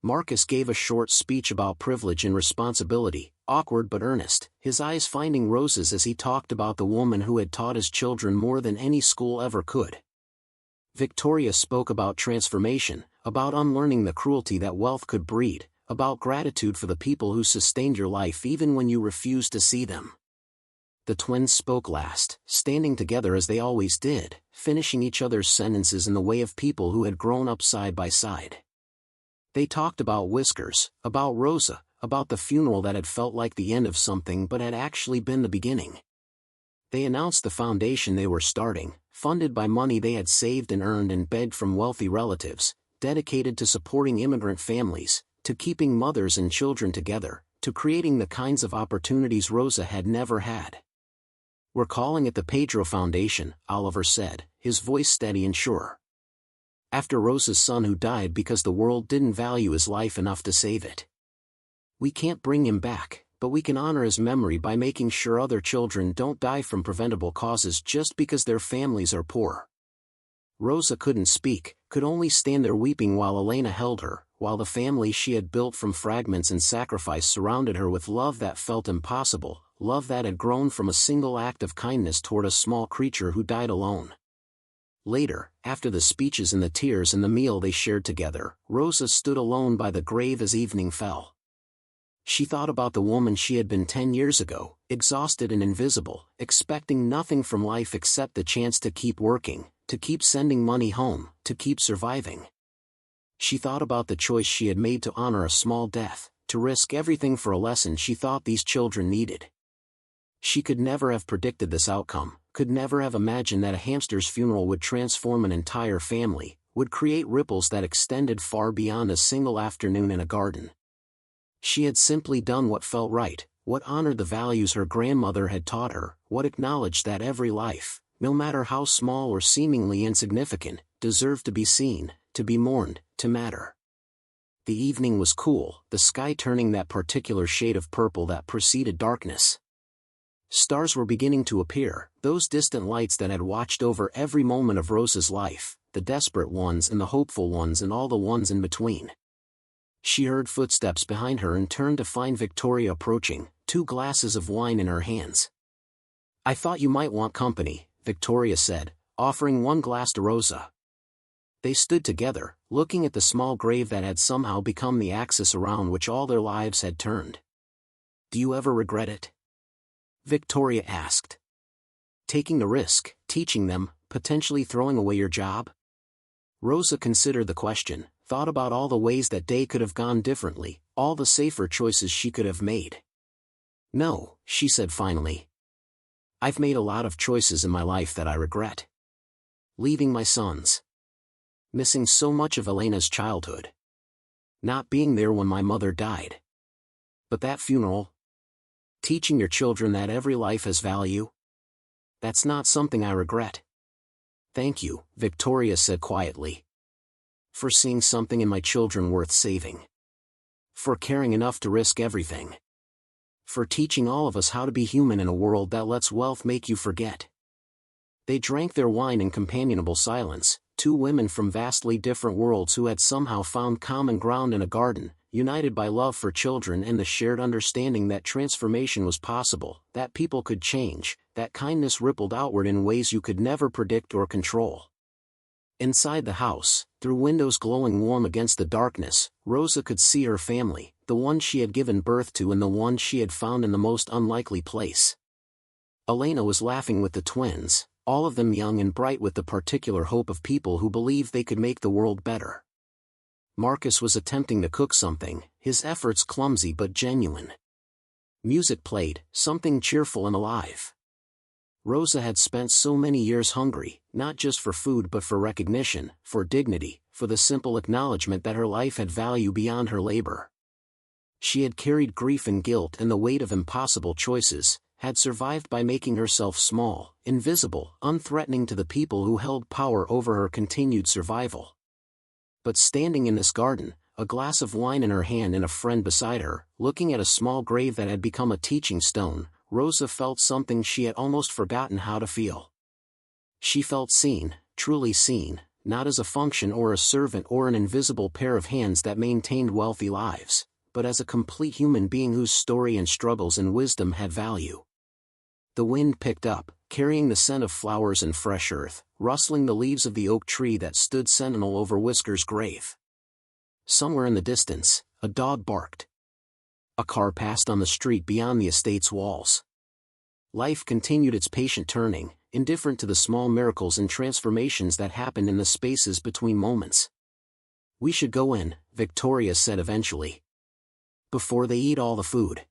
Marcus gave a short speech about privilege and responsibility, awkward but earnest, his eyes finding roses as he talked about the woman who had taught his children more than any school ever could. Victoria spoke about transformation, about unlearning the cruelty that wealth could breed, about gratitude for the people who sustained your life even when you refused to see them. The twins spoke last, standing together as they always did, finishing each other's sentences in the way of people who had grown up side by side. They talked about Whiskers, about Rosa, about the funeral that had felt like the end of something but had actually been the beginning. They announced the foundation they were starting, funded by money they had saved and earned and begged from wealthy relatives, dedicated to supporting immigrant families, to keeping mothers and children together, to creating the kinds of opportunities Rosa had never had. "We're calling it the Pedro Foundation," Oliver said, his voice steady and sure. "After Rosa's son who died because the world didn't value his life enough to save it. We can't bring him back, but we can honor his memory by making sure other children don't die from preventable causes just because their families are poor." Rosa couldn't speak, could only stand there weeping while Elena held her, while the family she had built from fragments and sacrifice surrounded her with love that felt impossible, love that had grown from a single act of kindness toward a small creature who died alone. Later, after the speeches and the tears and the meal they shared together, Rosa stood alone by the grave as evening fell. She thought about the woman she had been 10 years ago, exhausted and invisible, expecting nothing from life except the chance to keep working, to keep sending money home, to keep surviving. She thought about the choice she had made to honor a small death, to risk everything for a lesson she thought these children needed. She could never have predicted this outcome, could never have imagined that a hamster's funeral would transform an entire family, would create ripples that extended far beyond a single afternoon in a garden. She had simply done what felt right, what honored the values her grandmother had taught her, what acknowledged that every life, no matter how small or seemingly insignificant, deserved to be seen, to be mourned, to matter. The evening was cool, the sky turning that particular shade of purple that preceded darkness. Stars were beginning to appear, those distant lights that had watched over every moment of Rosa's life, the desperate ones and the hopeful ones and all the ones in between. She heard footsteps behind her and turned to find Victoria approaching, 2 glasses of wine in her hands. "I thought you might want company," Victoria said, offering 1 glass to Rosa. They stood together, looking at the small grave that had somehow become the axis around which all their lives had turned. "Do you ever regret it?" Victoria asked. "Taking the risk, teaching them, potentially throwing away your job?" Rosa considered the question, thought about all the ways that day could have gone differently, all the safer choices she could have made. "No," she said finally. "I've made a lot of choices in my life that I regret. Leaving my sons. Missing so much of Elena's childhood. Not being there when my mother died. But that funeral? Teaching your children that every life has value? That's not something I regret. Thank you," Victoria said quietly. "For seeing something in my children worth saving. For caring enough to risk everything. For teaching all of us how to be human in a world that lets wealth make you forget." They drank their wine in companionable silence, 2 women from vastly different worlds who had somehow found common ground in a garden, united by love for children and the shared understanding that transformation was possible, that people could change, that kindness rippled outward in ways you could never predict or control. Inside the house, through windows glowing warm against the darkness, Rosa could see her family, the one she had given birth to and the one she had found in the most unlikely place. Elena was laughing with the twins, all of them young and bright with the particular hope of people who believed they could make the world better. Marcus was attempting to cook something, his efforts clumsy but genuine. Music played, something cheerful and alive. Rosa had spent so many years hungry, not just for food but for recognition, for dignity, for the simple acknowledgement that her life had value beyond her labor. She had carried grief and guilt and the weight of impossible choices, had survived by making herself small, invisible, unthreatening to the people who held power over her continued survival. But standing in this garden, a glass of wine in her hand and a friend beside her, looking at a small grave that had become a teaching stone, Rosa felt something she had almost forgotten how to feel. She felt seen, truly seen, not as a function or a servant or an invisible pair of hands that maintained wealthy lives, but as a complete human being whose story and struggles and wisdom had value. The wind picked up, carrying the scent of flowers and fresh earth, rustling the leaves of the oak tree that stood sentinel over Whiskers' grave. Somewhere in the distance, a dog barked. A car passed on the street beyond the estate's walls. Life continued its patient turning, indifferent to the small miracles and transformations that happened in the spaces between moments. "We should go in," Victoria said eventually. "Before they eat all the food."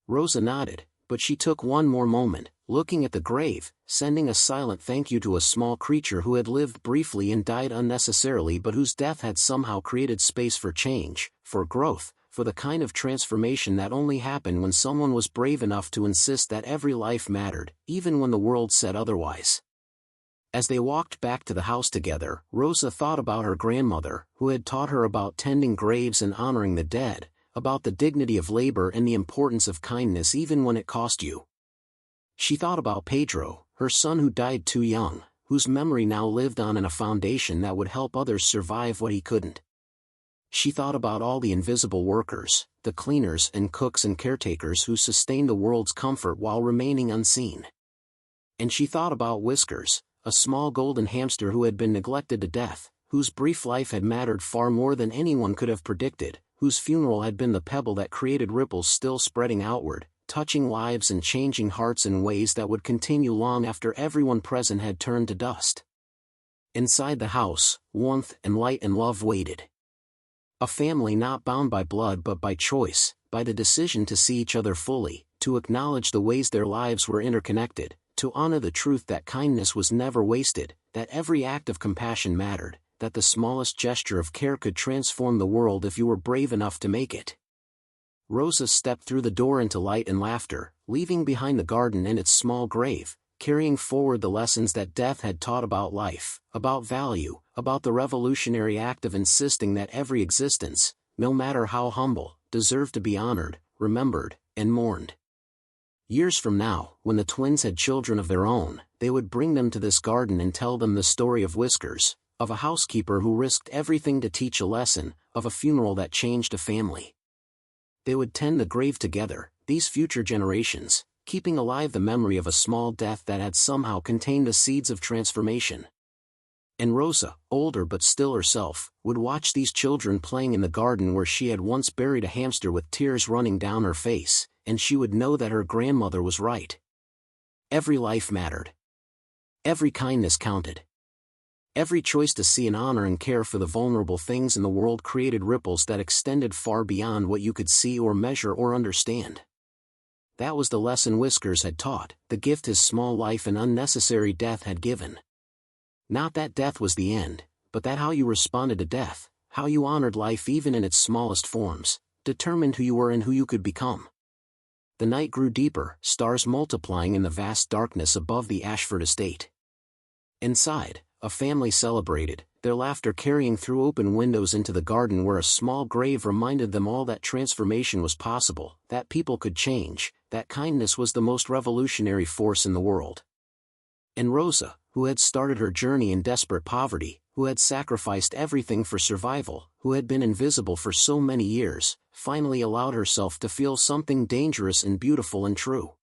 Rosa nodded, but she took one more moment, looking at the grave, sending a silent thank you to a small creature who had lived briefly and died unnecessarily but whose death had somehow created space for change, for growth, for the kind of transformation that only happened when someone was brave enough to insist that every life mattered, even when the world said otherwise. As they walked back to the house together, Rosa thought about her grandmother, who had taught her about tending graves and honoring the dead, about the dignity of labor and the importance of kindness even when it cost you. She thought about Pedro, her son who died too young, whose memory now lived on in a foundation that would help others survive what he couldn't. She thought about all the invisible workers, the cleaners and cooks and caretakers who sustained the world's comfort while remaining unseen. And she thought about Whiskers, a small golden hamster who had been neglected to death, whose brief life had mattered far more than anyone could have predicted, whose funeral had been the pebble that created ripples still spreading outward, touching lives and changing hearts in ways that would continue long after everyone present had turned to dust. Inside the house, warmth and light and love waited. A family not bound by blood but by choice, by the decision to see each other fully, to acknowledge the ways their lives were interconnected, to honor the truth that kindness was never wasted, that every act of compassion mattered, that the smallest gesture of care could transform the world if you were brave enough to make it. Rosa stepped through the door into light and laughter, leaving behind the garden and its small grave, carrying forward the lessons that death had taught about life, about value, about the revolutionary act of insisting that every existence, no matter how humble, deserved to be honored, remembered, and mourned. Years from now, when the twins had children of their own, they would bring them to this garden and tell them the story of Whiskers, of a housekeeper who risked everything to teach a lesson, of a funeral that changed a family. They would tend the grave together, these future generations, keeping alive the memory of a small death that had somehow contained the seeds of transformation. And Rosa, older but still herself, would watch these children playing in the garden where she had once buried a hamster with tears running down her face, and she would know that her grandmother was right. Every life mattered. Every kindness counted. Every choice to see and honor and care for the vulnerable things in the world created ripples that extended far beyond what you could see or measure or understand. That was the lesson Whiskers had taught, the gift his small life and unnecessary death had given. Not that death was the end, but that how you responded to death, how you honored life even in its smallest forms, determined who you were and who you could become. The night grew deeper, stars multiplying in the vast darkness above the Ashford estate. Inside, a family celebrated, their laughter carrying through open windows into the garden where a small grave reminded them all that transformation was possible, that people could change, that kindness was the most revolutionary force in the world. And Rosa, who had started her journey in desperate poverty, who had sacrificed everything for survival, who had been invisible for so many years, finally allowed herself to feel something dangerous and beautiful and true.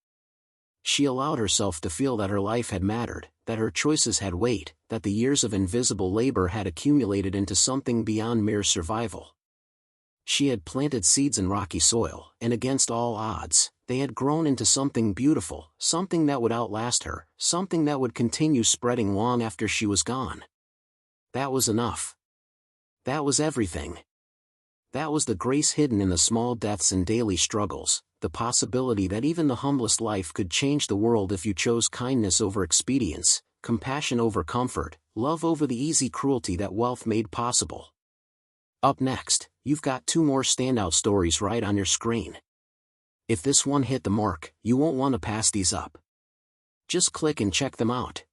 She allowed herself to feel that her life had mattered, that her choices had weight, that the years of invisible labor had accumulated into something beyond mere survival. She had planted seeds in rocky soil, and against all odds, they had grown into something beautiful, something that would outlast her, something that would continue spreading long after she was gone. That was enough. That was everything. That was the grace hidden in the small deaths and daily struggles, the possibility that even the humblest life could change the world if you chose kindness over expedience, compassion over comfort, love over the easy cruelty that wealth made possible. Up next, you've got 2 more standout stories right on your screen. If this one hit the mark, you won't want to pass these up. Just click and check them out.